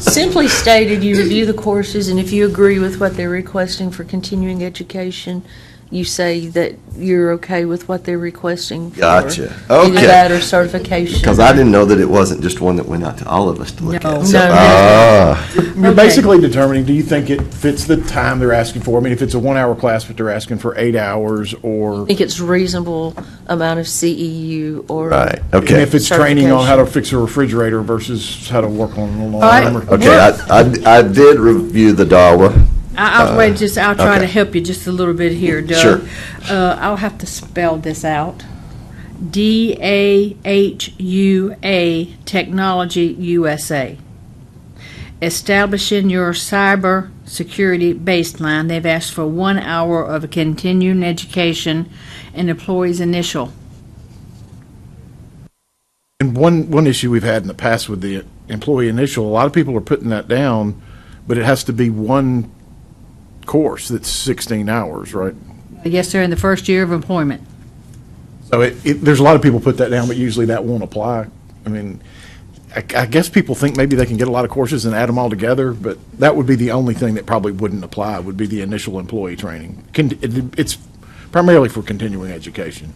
S1: Simply stated, you review the courses, and if you agree with what they're requesting for continuing education, you say that you're okay with what they're requesting for
S4: Gotcha.
S1: either
S4: Okay.
S1: that or certification.
S4: Because I didn't know that it wasn't just one that went out to all of us to look
S2: No.
S4: at.
S1: No,
S4: So-
S1: no.
S3: You're
S1: Okay.
S3: basically determining, do you think it fits the time they're asking for? I mean, if it's a 1-hour class, but they're asking for 8 hours, or,
S1: I think it's reasonable amount of CEU or.
S4: Right,
S3: and
S4: okay.
S3: if it's training on how to
S1: Certification.
S3: fix a refrigerator versus how to work on an
S2: right.
S3: alarm. or-
S4: Okay, I did review the DAWA.
S2: I'll try to
S4: okay.
S2: help you just a little bit here, Doug.
S4: Sure.
S2: I'll have to spell this out. DAHUA Technology USA. Establishing your cyber security baseline. They've asked for 1 hour of continuing education and employees' initial.
S3: And one issue we've had in the past with the employee initial, a lot of people are putting that down, but it has to be one course that's 16 hours, right?
S2: Yes, sir, in the first year of employment.
S3: So there's a lot of people put that down, but usually that won't apply. I mean, I guess people think maybe they can get a lot of courses and add them all together, but that would be the only thing that probably wouldn't apply, would be the initial employee training. It's primarily for continuing education.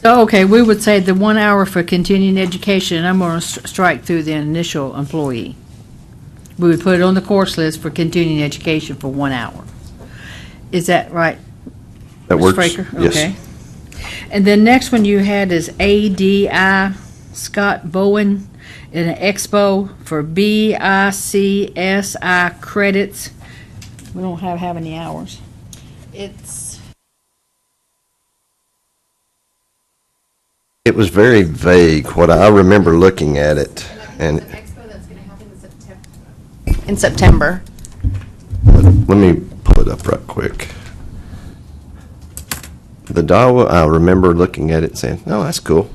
S2: So, okay, we would say the 1 hour for continuing education, and I'm going to strike through the initial employee. We would put it on the course list for continuing education for 1 hour. Is that right?
S4: That
S2: Ms.
S4: works.
S2: Fraker?
S4: Yes.
S2: Okay. And then next one you had is ADI Scott Bowen in an expo for BICSI credits. We don't have how many hours.
S4: It was very vague, what I remember looking at it, and
S7: It's an expo that's going to happen in September.
S4: let me pull it up right quick. The DAWA, I remember looking at it and saying, no, that's cool.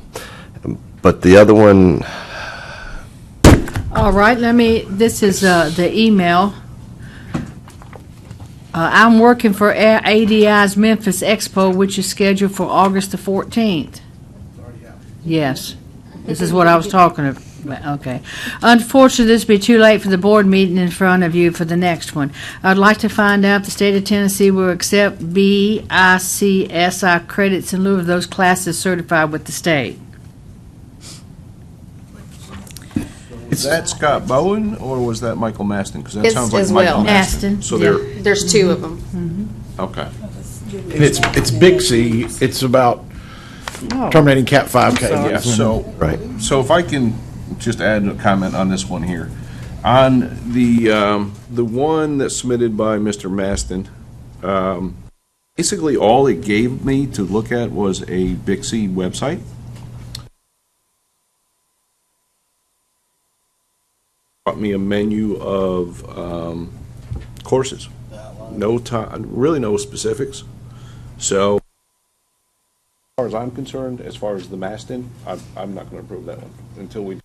S4: But the other one,
S2: All right, this is the email. I'm working for ADI's Memphis Expo, which is scheduled for August the 14th. Yes, this is what I was talking about. Okay. Unfortunately, this will be too late for the board meeting in front of you for the next one. I'd like to find out if the state of Tennessee will accept BICSI credits in lieu of those classes certified with the state.
S8: Was that Scott Bowen, or was that Michael Maston? Because that
S7: His
S8: sounds like
S7: as
S8: Michael
S7: well.
S8: Maston.
S2: Maston,
S8: So
S2: yeah.
S8: they're,
S7: There's two of them.
S8: okay.
S3: And it's Big C, it's about
S2: Oh.
S3: terminating Cat 5
S2: sorry.
S8: Yeah,
S3: cases.
S8: so,
S4: right.
S8: so if I can just add a comment on this one here. On the one that's submitted by Mr. Maston, basically all it gave me to look at was a Bixie website. Brought me a menu of courses. No time, really no specifics. So, as far as I'm concerned, as far as the Maston, I'm not going to approve that one until we.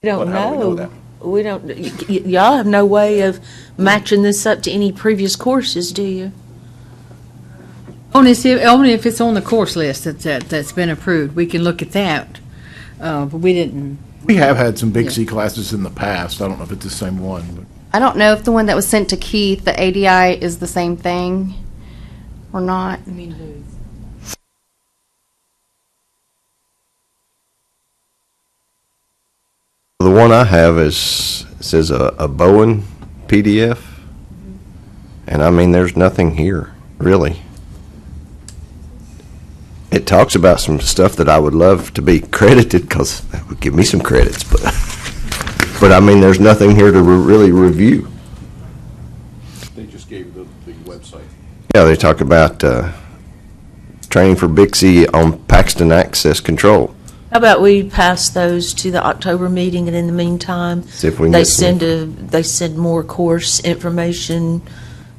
S1: We don't
S8: But how do we know
S1: know.
S8: that?
S1: We don't, y'all have no way of matching this up to any previous courses, do you?
S2: Only if it's on the course list that's been approved. We can look at that. But we didn't.
S3: We have had some Big C classes in the past. I don't know if it's the same one, but
S7: I don't know if the one that was sent to Keith, the ADI, is the same thing or not.
S4: The one I have says a Bowen PDF, and I mean, there's nothing here, really. It talks about some stuff that I would love to be credited, because that would give me some credits, but I mean, there's nothing here to really review.
S8: They just gave the website.
S4: Yeah, they talk about training for Bixie on Paxton Access Control.
S1: How about we pass those to the October meeting, and in the meantime,
S4: See if we can
S1: they
S4: get some-
S1: they send more course information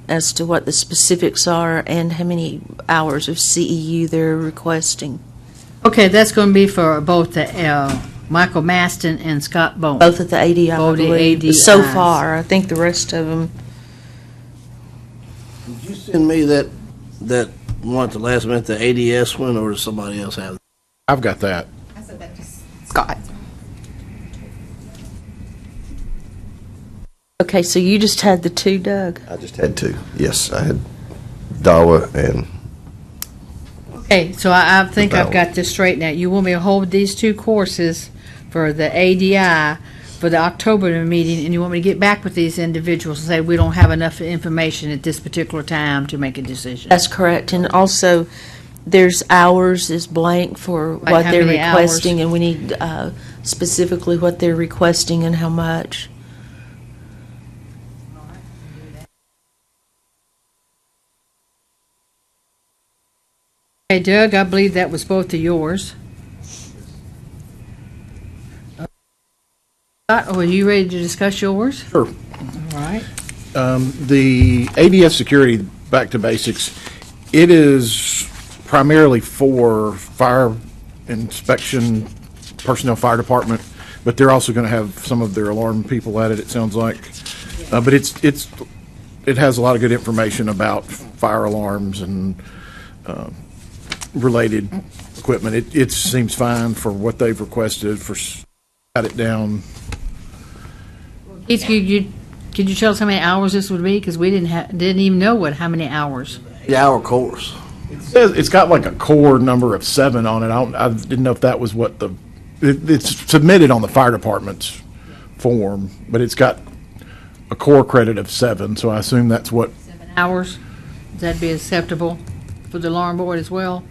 S1: as to what the specifics are and how many hours of CEU they're requesting.
S2: Okay, that's going to be for both the Michael Maston and Scott Bowen.
S1: Both at the ADI, I
S2: Both the
S1: believe. So
S2: ADIs.
S1: far, I think the rest of them.
S6: Did you send me that one at the last minute, the ADS one, or does somebody else have it?
S3: I've got that.
S7: I said that to Scott.
S1: Okay, so you just had the two, Doug?
S4: I just had two. Yes, I had DAWA and
S2: Okay, so I think I've
S4: Bowen.
S2: got this straight now. You want me to hold these two courses for the ADI for the October meeting, and you want me to get back with these individuals and say we don't have enough information at this particular time to make a decision?
S1: That's correct. And also, there's hours is blank for
S2: Like
S1: what
S2: how
S1: they're
S2: many hours?
S1: requesting, and we need specifically what they're requesting and how much.
S2: Okay, Doug, I believe that was both of yours. Scott, are you ready to discuss yours?
S3: Sure.
S2: All right.
S3: The ADS security, back to basics, it is primarily for fire inspection personnel, fire department, but they're also going to have some of their alarm people at it, it sounds like. But it has a lot of good information about fire alarms and related equipment. It seems fine for what they've requested got it down.
S2: Keith, could you tell us how many hours this would be? Because we didn't even know how many hours.
S6: 8-hour course.
S3: It's got like a core number of 7 on it. I didn't know if that was what it's submitted on the fire department's form, but it's got a core credit of 7, so I assume that's what.
S2: 7 hours? Would that be acceptable for the alarm board as well?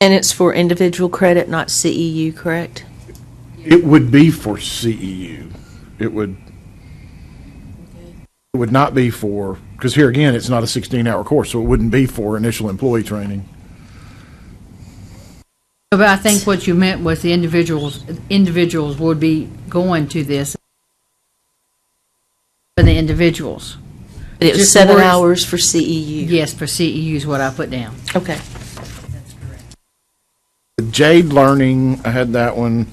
S1: And it's for individual credit, not CEU, correct?
S3: It would be for CEU. It would not be for, because here again, it's not a 16-hour course, so it wouldn't be for initial employee training.
S2: But I think what you meant was the individuals would be going to this. For the individuals.
S1: But it was
S2: Just
S1: 7
S2: words-
S1: hours for CEU.
S2: Yes, for CEU is what I put down.
S1: Okay.
S3: The Jade Learning, I had that one.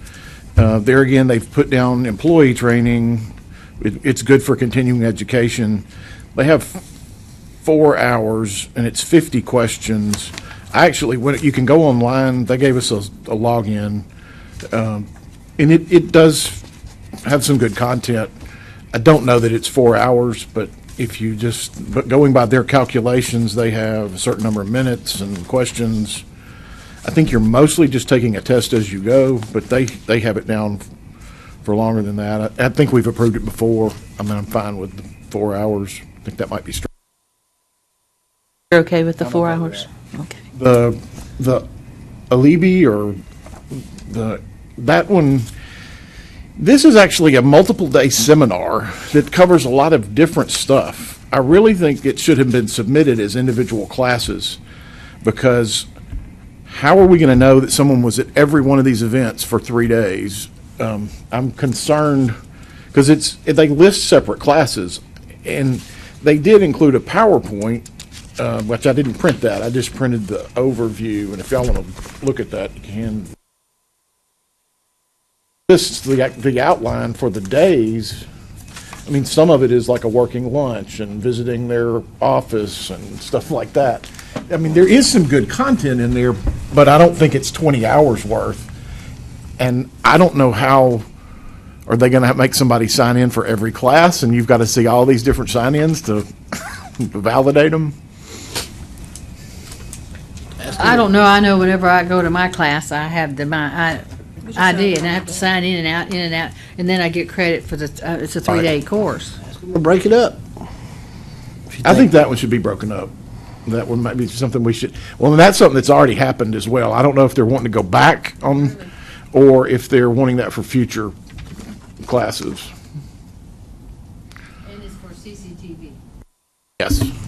S3: There again, they've put down employee training. It's good for continuing education. They have 4 hours, and it's 50 questions. You can go online. They gave us a login, and it does have some good content. I don't know that it's 4 hours, but but going by their calculations, they have a certain number of minutes and questions. I think you're mostly just taking a test as you go, but they have it down for longer than that. I think we've approved it before. I mean, I'm fine with the 4 hours. I think that might be straight.
S1: You're okay with the 4 hours? Okay.
S3: The Alibi or that one, this is actually a multiple day seminar that covers a lot of different stuff. I really think it should have been submitted as individual classes, because how are we going to know that someone was at every one of these events for 3 days? I'm concerned because they list separate classes, and they did include a PowerPoint, which I didn't print that. I just printed the overview, and if y'all want to look at that, you can. This is the outline for the days. I mean, some of it is like a working lunch and visiting their office and stuff like that. I mean, there is some good content in there, but I don't think it's 20 hours worth. And I don't know how, are they going to make somebody sign in for every class, and you've got to see all these different sign-ins to validate them?
S2: I don't know. I know whenever I go to my class, I have my ID, and I have to sign in and out, and then I get credit for it's a 3-day course.
S6: We'll break it up.
S3: I think that one should be broken up. That one might be something we should, well, and that's something that's already happened as well. I don't know if they're wanting to go back on, or if they're wanting that for future classes.
S2: And it's for CCTV.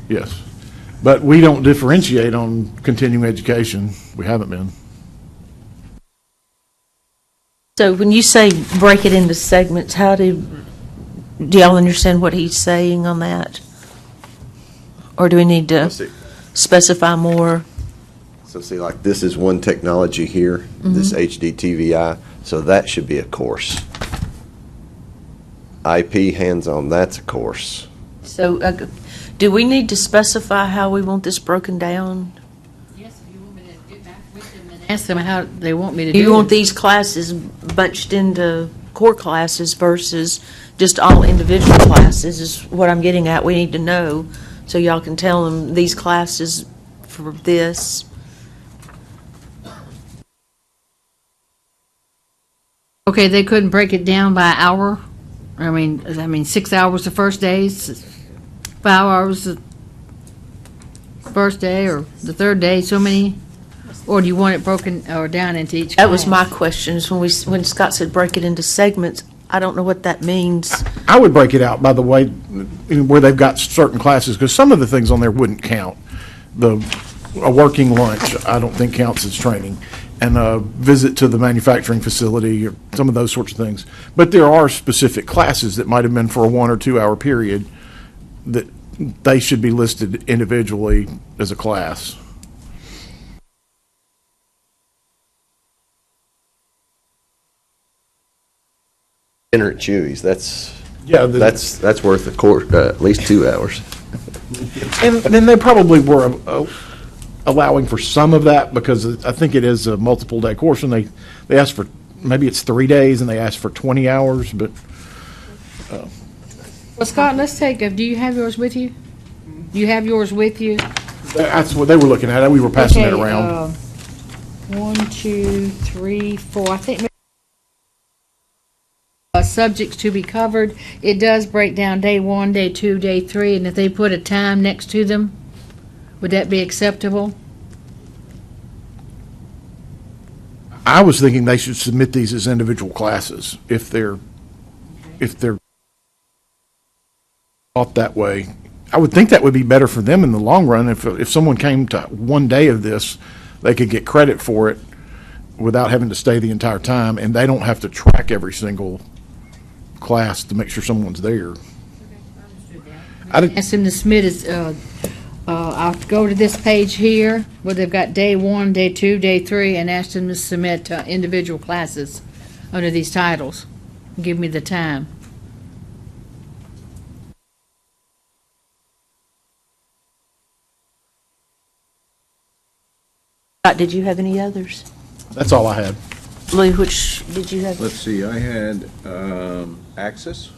S3: Yes. But we don't differentiate on continuing education. We haven't been.
S1: So when you say break it into segments, do y'all understand what he's saying on that? Or do we need to specify more?
S4: So see, like, this is one technology here, this HDTVI, so that should be a course. IP hands-on, that's a course.
S1: So do we need to specify how we want this broken down?
S2: Yes, if you want me to get back with them and ask them how they want me to do
S1: Do
S2: it.
S1: you want these classes bunched into core classes versus just all individual classes is what I'm getting at. We need to know so y'all can tell them these classes for this.
S2: Okay, they couldn't break it down by hour? I mean 6 hours the first day, 5 hours the first day, or the third day, so many? Or do you want it broken or down into each
S1: That was my
S2: class?
S1: question, is when Scott said break it into segments, I don't know what that means.
S3: I would break it out, by the way, where they've got certain classes, because some of the things on there wouldn't count. A working lunch, I don't think counts as training. and a visit to the manufacturing facility, or some of those sorts of things. But there are specific classes that might have been for a 1 or 2 hour period that they should be listed individually as a class.
S4: Dinner at Chewy's, that's
S3: Yeah,
S4: that's worth at least 2 hours.
S3: and then they probably were allowing for some of that because I think it is a multiple day course, and they asked for, maybe it's 3 days and they asked for 20 hours, but
S2: Well, Scott, let's take, do you have yours with you? You have yours with you?
S3: that's what they were looking at. We were passing it
S2: Okay,
S3: around.
S2: 1, 2, 3, 4, I think. Subjects to be covered, it does break down day 1, day 2, day 3, and if they put a time next to them, would that be acceptable?
S3: I was thinking they should submit these as individual classes if they're thought that way. I would think that would be better for them in the long run. If someone came to 1 day of this, they could get credit for it without having to stay the entire time, and they don't have to track every single class to make sure someone's there.
S2: Ask them to submit as, I'll go to this page here, where they've got day 1, day 2, day 3, and ask them to submit individual classes under these titles. Give me the time.
S1: Scott, did you have any others?
S3: That's all I had.
S1: Lou, which did you have?
S8: Let's see, I had Access.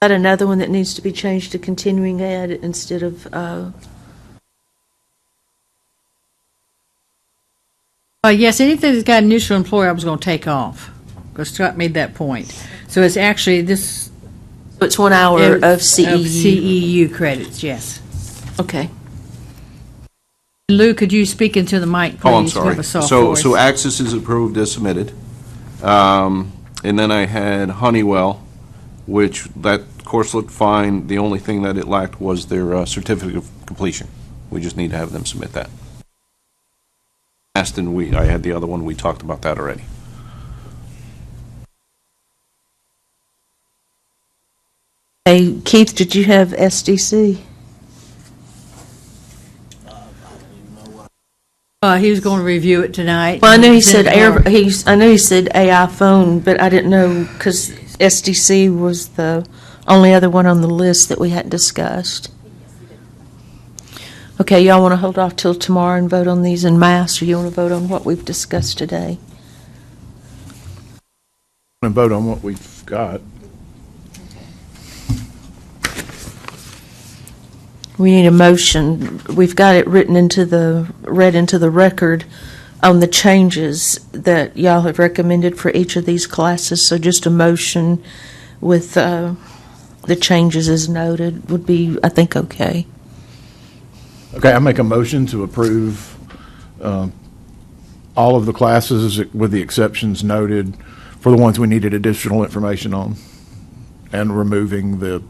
S1: Got another one that needs to be changed to continuing ed instead of,
S2: Yes, anything that's got initial employer, I was going to take off, because Scott made that point. So it's actually this.
S1: it's 1 hour of CEU.
S2: CEU credits, yes.
S1: Okay.
S2: Lou, could you speak into the mic, please?
S8: Oh, I'm
S2: You
S8: sorry.
S2: have a soft
S8: So
S2: voice.
S8: Access is approved as submitted. And then I had Honeywell, which that course looked fine. The only thing that it lacked was their certificate of completion. We just need to have them submit that. Aston, I had the other one, we talked about that already.
S1: Hey, Keith, did you have SDC?
S2: He was going to review it tonight.
S1: Well, I know he said
S2: Tomorrow.
S1: I know he said AI phone, but I didn't know because SDC was the only other one on the list that we hadn't discussed. Okay, y'all want to hold off till tomorrow and vote on these en masse, or you want to vote on what we've discussed today?
S3: And vote on what we've got.
S1: We need a motion. We've got it read into the record on the changes that y'all have recommended for each of these classes. So just a motion with the changes as noted would be, I think, okay.
S3: Okay, I make a motion to approve all of the classes with the exceptions noted for the ones we needed additional information on, and removing the.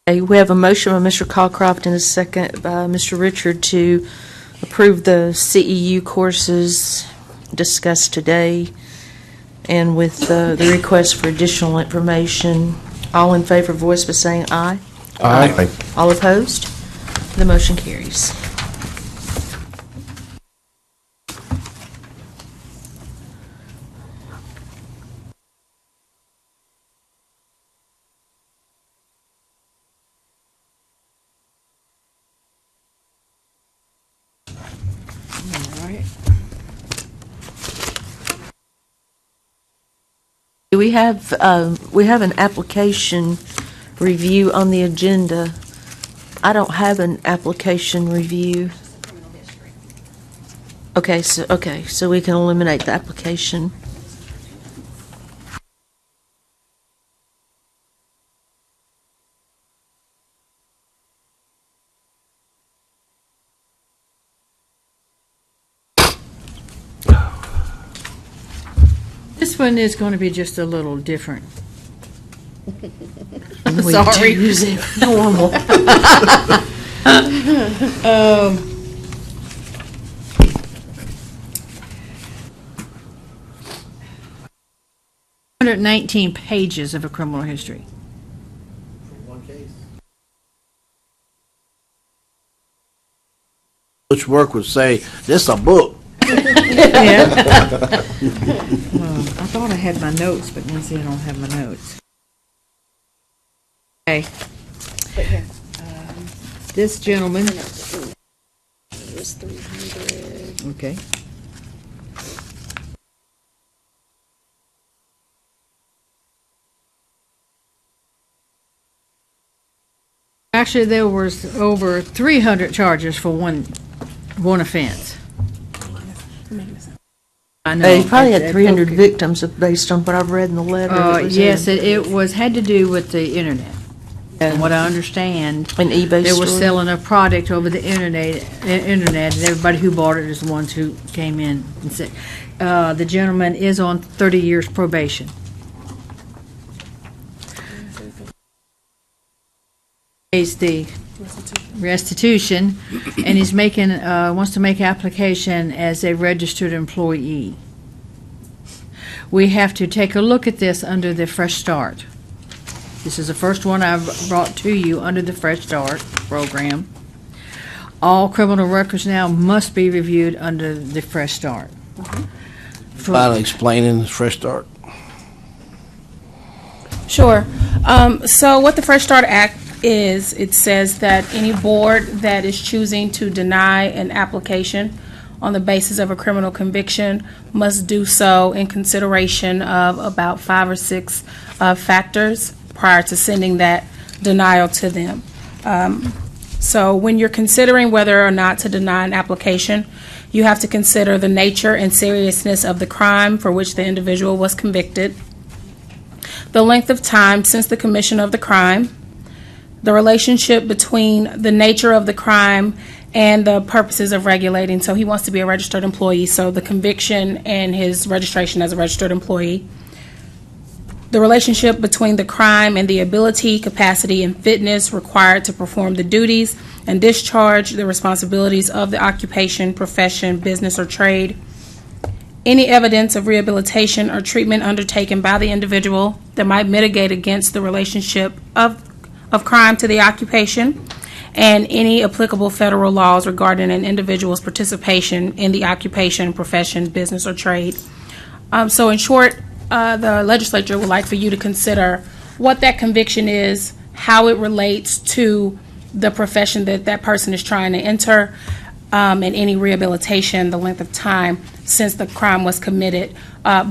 S1: Okay, we have a motion by Mr. Calcroft and a second by Mr. Richard to approve the CEU courses discussed today, and with the request for additional information. All in favor, voice by saying aye.
S3: Aye.
S1: All opposed? The motion carries. We have an application review on the agenda. I don't have an application review. Okay, so we can eliminate the application.
S2: This one is going to be just a little different.
S1: We
S2: Sorry.
S1: use it normal.
S2: Hundred 19 pages of a criminal history.
S6: Which work would say, this a book.
S2: Yeah. I thought I had my notes, but now see I don't have my notes. Okay. This gentleman.
S9: It was 300.
S2: Okay. Actually, there was over 300 charges for one offense. I know.
S1: They probably had
S2: That-
S1: 300
S2: okay.
S1: victims based on what I've read in the letter. that was
S2: Yes,
S1: in.
S2: it was, had to do with the internet. From what I understand,
S1: An eBay
S2: they were
S1: store.
S2: selling a product over the internet, and everybody who bought it is the ones who came in and said, the gentleman is on 30 years probation. Pays the restitution, and he's making, wants to make application as a registered employee. We have to take a look at this under the Fresh Start. This is the first one I've brought to you under the Fresh Start program. All criminal records now must be reviewed under the Fresh Start.
S6: Finally explaining the Fresh Start.
S10: Sure. So what the Fresh Start Act is, it says that any board that is choosing to deny an application on the basis of a criminal conviction must do so in consideration of about 5 or 6 factors prior to sending that denial to them. So when you're considering whether or not to deny an application, you have to consider the nature and seriousness of the crime for which the individual was convicted, the length of time since the commission of the crime, the relationship between the nature of the crime and the purposes of regulating. So he wants to be a registered employee, so the conviction and his registration as a registered employee. The relationship between the crime and the ability, capacity, and fitness required to perform the duties and discharge the responsibilities of the occupation, profession, business, or trade. Any evidence of rehabilitation or treatment undertaken by the individual that might mitigate against the relationship of crime to the occupation, and any applicable federal laws regarding an individual's participation in the occupation, profession, business, or trade. So in short, the legislature would like for you to consider what that conviction is, how it relates to the profession that that person is trying to enter, and any rehabilitation, the length of time since the crime was committed,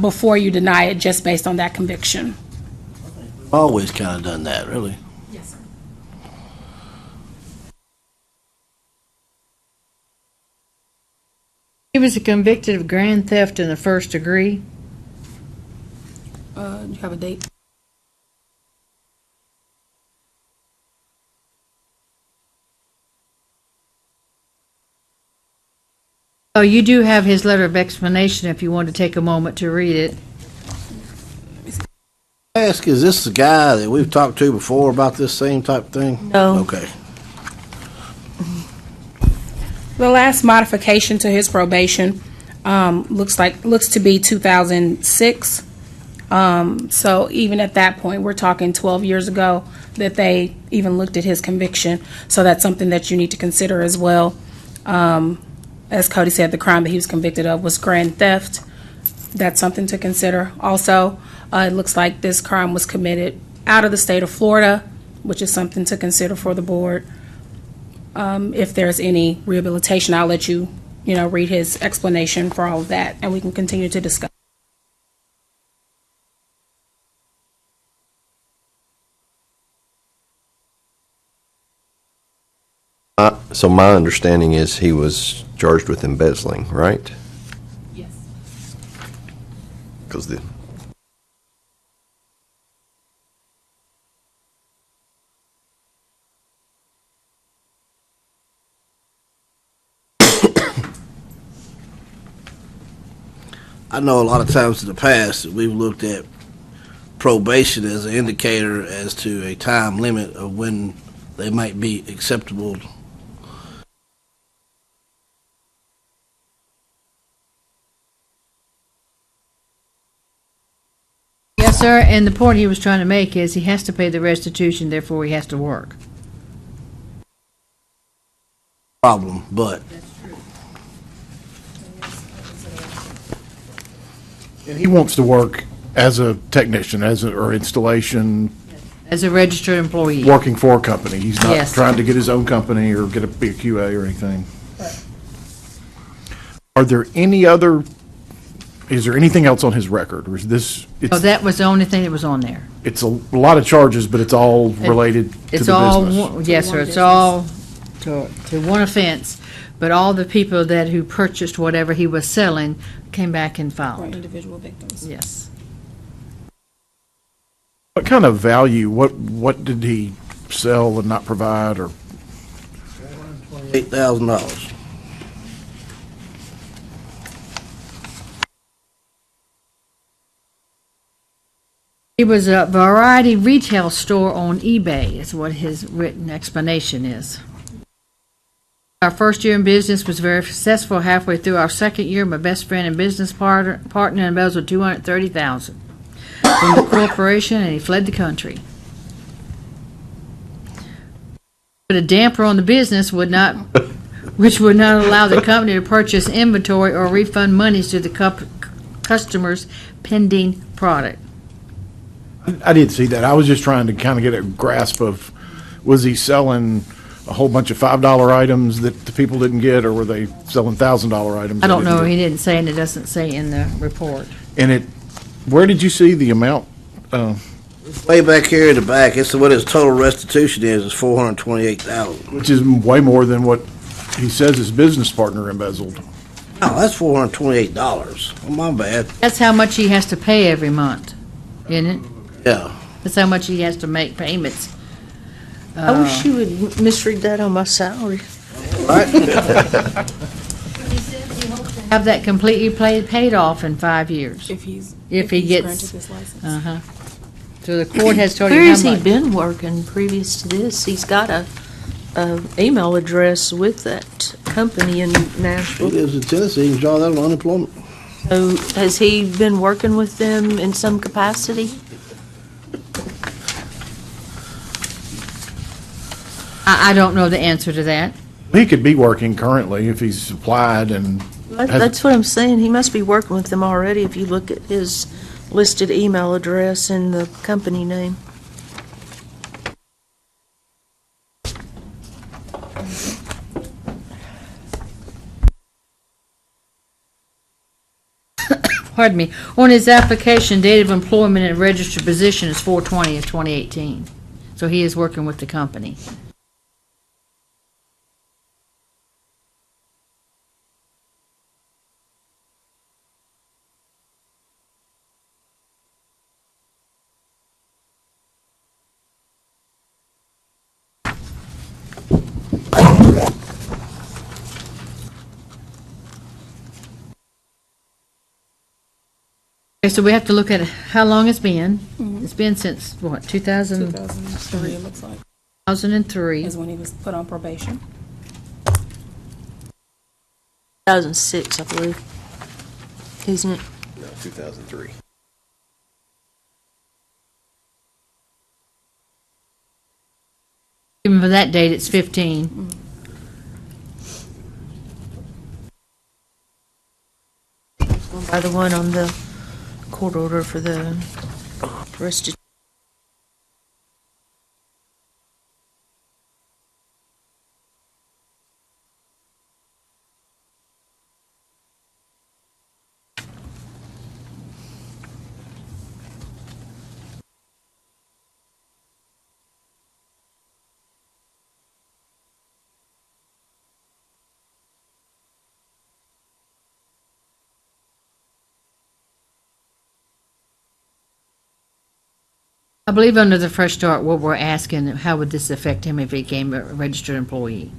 S10: before you deny it just based on that conviction.
S6: Always kind of done that, really.
S2: He was convicted of grand theft in the first degree.
S10: You have a date?
S2: Oh, you do have his letter of explanation if you want to take a moment to read it.
S6: I ask, is this the guy that we've talked to before about this same type of thing?
S10: No.
S6: Okay.
S10: The last modification to his probation looks to be 2006. So even at that point, we're talking 12 years ago that they even looked at his conviction. So that's something that you need to consider as well. As Cody said, the crime that he was convicted of was grand theft. That's something to consider. Also, it looks like this crime was committed out of the state of Florida, which is something to consider for the board. If there's any rehabilitation, I'll let you, read his explanation for all of that, and we can continue to discuss.
S4: So my understanding is he was charged with embezzling, right?
S10: Yes.
S4: Because the
S6: I know a lot of times in the past that we've looked at probation as an indicator as to a time limit of when they might be acceptable.
S2: Yes, sir, and the point he was trying to make is he has to pay the restitution, therefore he has to work.
S6: Problem, but
S3: And he wants to work as a technician, or installation,
S2: As a registered employee.
S3: working for a company. He's not
S2: Yes.
S3: trying to get his own company or be a QA or anything. Are there any other, is there anything else on his record? Or is this,
S2: Oh, that was the only thing that was on there.
S3: it's a lot of charges, but it's all related to
S2: It's
S3: the
S2: all,
S3: business?
S2: yes, sir, it's all to one offense, but all the people who purchased whatever he was selling came back and
S10: For
S2: filed.
S10: individual victims.
S2: Yes.
S3: What kind of value, what did he sell and not provide, or?
S6: $8,000.
S2: It was a variety retail store on eBay, is what his written explanation is. Our first year in business was very successful. Halfway through our second year, my best friend and business partner embezzled $230,000 from the corporation, and he fled the country. Put a damper on the business which would not allow the company to purchase inventory or refund monies to the customers pending product.
S3: I did see that. I was just trying to kind of get a grasp of, was he selling a whole bunch of $5 items that the people didn't get, or were they selling $1,000 items?
S2: I don't
S3: they
S2: know,
S3: didn't
S2: he
S3: get?
S2: didn't say, and it doesn't say in the report.
S3: And where did you see the amount?
S6: Way back here in the back, it's what his total restitution is $428,000.
S3: Which is way more than what he says his business partner embezzled.
S6: Oh, that's $428. Oh, my bad.
S2: That's how much he has to pay every month, isn't it?
S6: Yeah.
S2: That's how much he has to make payments.
S1: I wish you would misread that on my salary.
S6: Right?
S2: Have that completely paid off in 5 years.
S10: If he
S2: gets-
S10: granted his license.
S2: Uh-huh. So the court has told him
S1: Where
S2: how
S1: has he
S2: much.
S1: been working previous to this? He's got a email address with that company in
S6: He
S1: Nashville.
S6: lives in Tennessee, he can draw that on unemployment.
S1: So has he been working with them in some capacity?
S2: I don't know the answer to that.
S3: He could be working currently if he's applied and
S1: That's what I'm saying. He must be working with them already if you look at his listed email address and the company name.
S2: Pardon me. On his application, date of employment and registered position is 4/20 of 2018. So he is working with the company. Okay, so we have to look at how long it's been. It's been since, what,
S10: 2003, it looks like,
S2: 2003.
S10: is when he was put on probation.
S1: 2006, I believe. Isn't it?
S4: No, 2003.
S2: Even for that date, it's 15.
S1: By the one on the court order for the restitution.
S2: I believe under the Fresh Start, what we're asking, how would this affect him if he became a registered employee?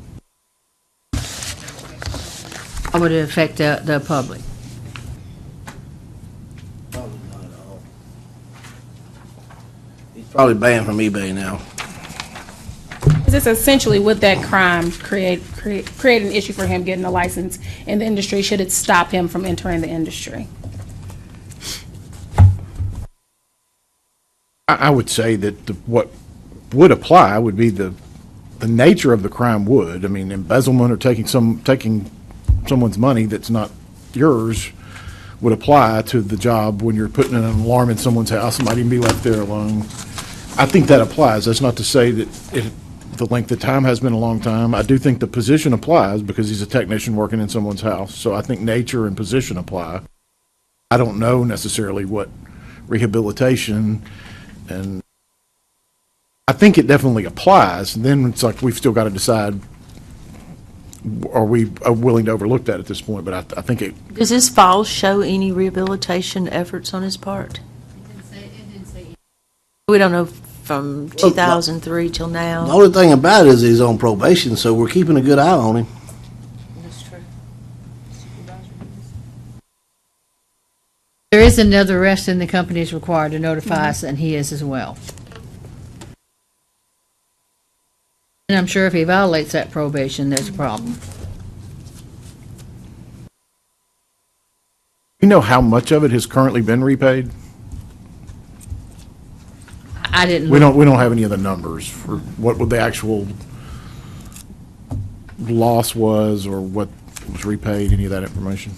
S2: How would it affect the public?
S6: Probably banned from eBay now.
S10: Is this essentially, would that crime create an issue for him getting a license in the industry? Should it stop him from entering the industry?
S3: I would say that what would apply would be the nature of the crime would. I mean, embezzlement or taking someone's money that's not yours would apply to the job when you're putting an alarm in someone's house. Somebody can be left there alone. I think that applies. That's not to say that the length of time has been a long time. I do think the position applies because he's a technician working in someone's house. So I think nature and position apply. I don't know necessarily what rehabilitation, and I think it definitely applies. And then it's like we've still got to decide, are we willing to overlook that at this point? But I think it.
S1: Does his file show any rehabilitation efforts on his part?
S2: It didn't say.
S1: We don't know from 2003 till now.
S6: The only thing about it is he's on probation, so we're keeping a good eye on him.
S1: That's true.
S2: There is another arrest and the company is required to notify us, and he is as well. And I'm sure if he violates that probation, there's a problem.
S3: You know how much of it has currently been repaid?
S2: I didn't.
S3: We don't have any of the numbers for what the actual loss was or what was repaid, any of that information.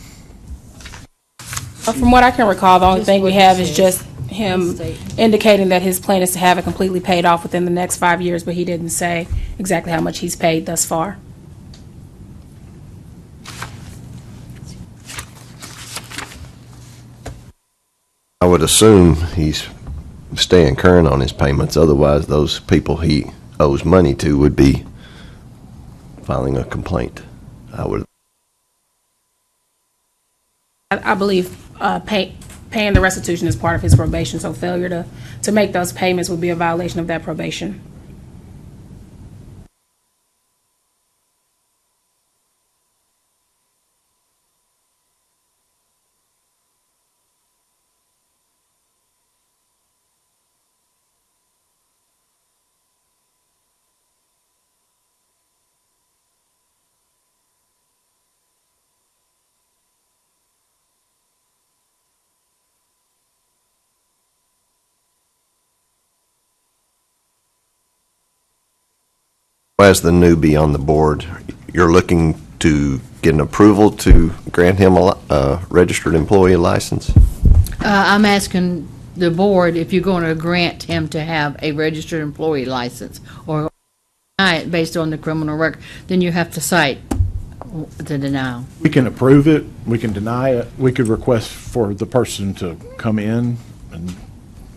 S10: From what I can recall, the only thing we have is just him indicating that his plan is to have it completely paid off within the next 5 years, but he didn't say exactly how much he's paid thus far.
S4: I would assume he's staying current on his payments. Otherwise, those people he owes money to would be filing a complaint.
S10: I believe paying the restitution is part of his probation, so failure to make those payments would be a violation of that probation.
S4: As the newbie on the board, you're looking to get an approval to grant him a registered employee license?
S2: I'm asking the board if you're going to grant him to have a registered employee license or deny it based on the criminal record, then you have to cite the denial.
S3: We can approve it, we can deny it, we could request for the person to come in and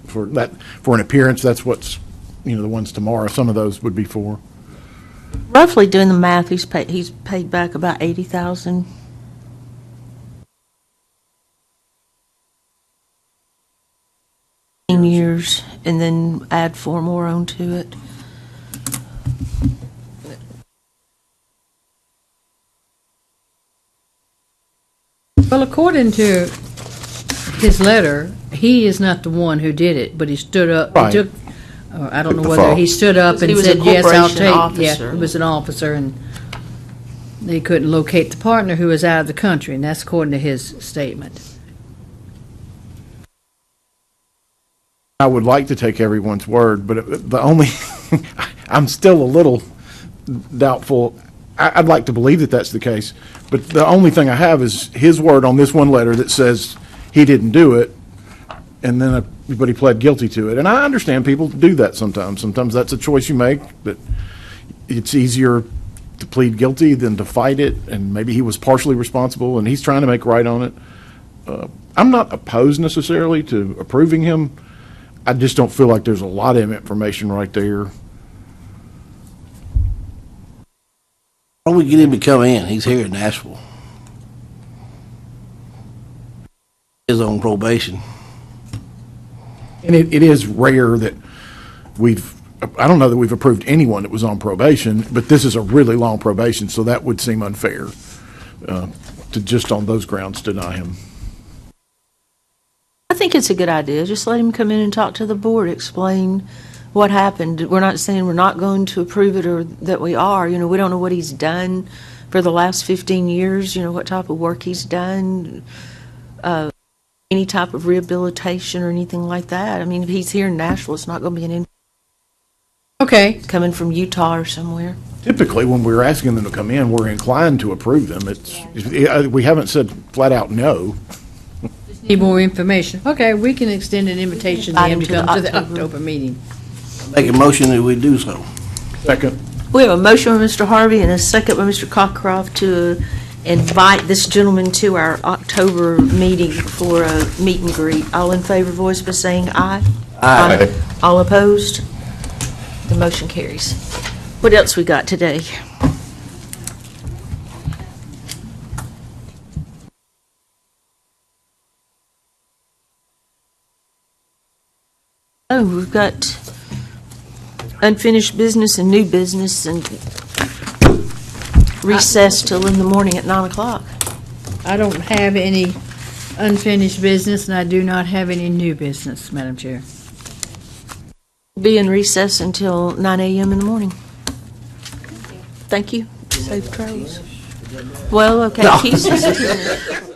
S3: for an appearance. That's what's, the ones tomorrow, some of those would be for.
S1: Roughly doing the math, he's paid back about $80,000. Years, and then add 4 more onto it.
S2: Well, according to his letter, he is not the one who did it, but he stood up.
S3: Right.
S2: He took, I don't know
S4: The
S2: whether
S4: fall.
S2: he stood up
S1: He
S2: and
S1: was a
S2: said, yes, I'll
S1: corporation
S2: take.
S1: officer.
S2: Yeah, he was an officer, and they couldn't locate the partner who was out of the country, and that's according to his statement.
S3: I would like to take everyone's word, but the only, I'm still a little doubtful. I'd like to believe that that's the case, but the only thing I have is his word on this one letter that says he didn't do it, and then but he pled guilty to it. And I understand people do that sometimes. Sometimes that's a choice you make, but it's easier to plead guilty than to fight it, and maybe he was partially responsible, and he's trying to make right on it. I'm not opposed necessarily to approving him. I just don't feel like there's a lot of information right there.
S6: Why don't we get him to come in? He's here in Nashville. He's on probation.
S3: And it is rare that I don't know that we've approved anyone that was on probation, but this is a really long probation, so that would seem unfair to just on those grounds deny him.
S1: I think it's a good idea. Just let him come in and talk to the board, explain what happened. We're not saying we're not going to approve it or that we are. You know, we don't know what he's done for the last 15 years, you know, what type of work he's done, any type of rehabilitation or anything like that. I mean, if he's here in Nashville, it's not going to be an
S2: Okay,
S1: coming from Utah or somewhere.
S3: Typically, when we're asking them to come in, we're inclined to approve them. We haven't said flat out no.
S2: need more information. Okay, we can extend an invitation to
S1: Invite
S2: him
S1: him
S2: to
S1: to the
S2: come to the
S1: October.
S2: October meeting.
S6: Make a motion that we do so.
S3: Second.
S1: We have a motion by Mr. Harvey and a second by Mr. Cockcroft to invite this gentleman to our October meeting for a meet and greet. All in favor, voice by saying aye.
S6: Aye.
S1: All opposed? The motion carries. What else we got today? Oh, we've got unfinished business and new business and recess till in the morning at 9 o'clock.
S2: I don't have any unfinished business, and I do not have any new business, Madam Chair.
S1: Be in recess until 9 a.m. in the morning. Thank you. Safe travels. Well, okay, Keith's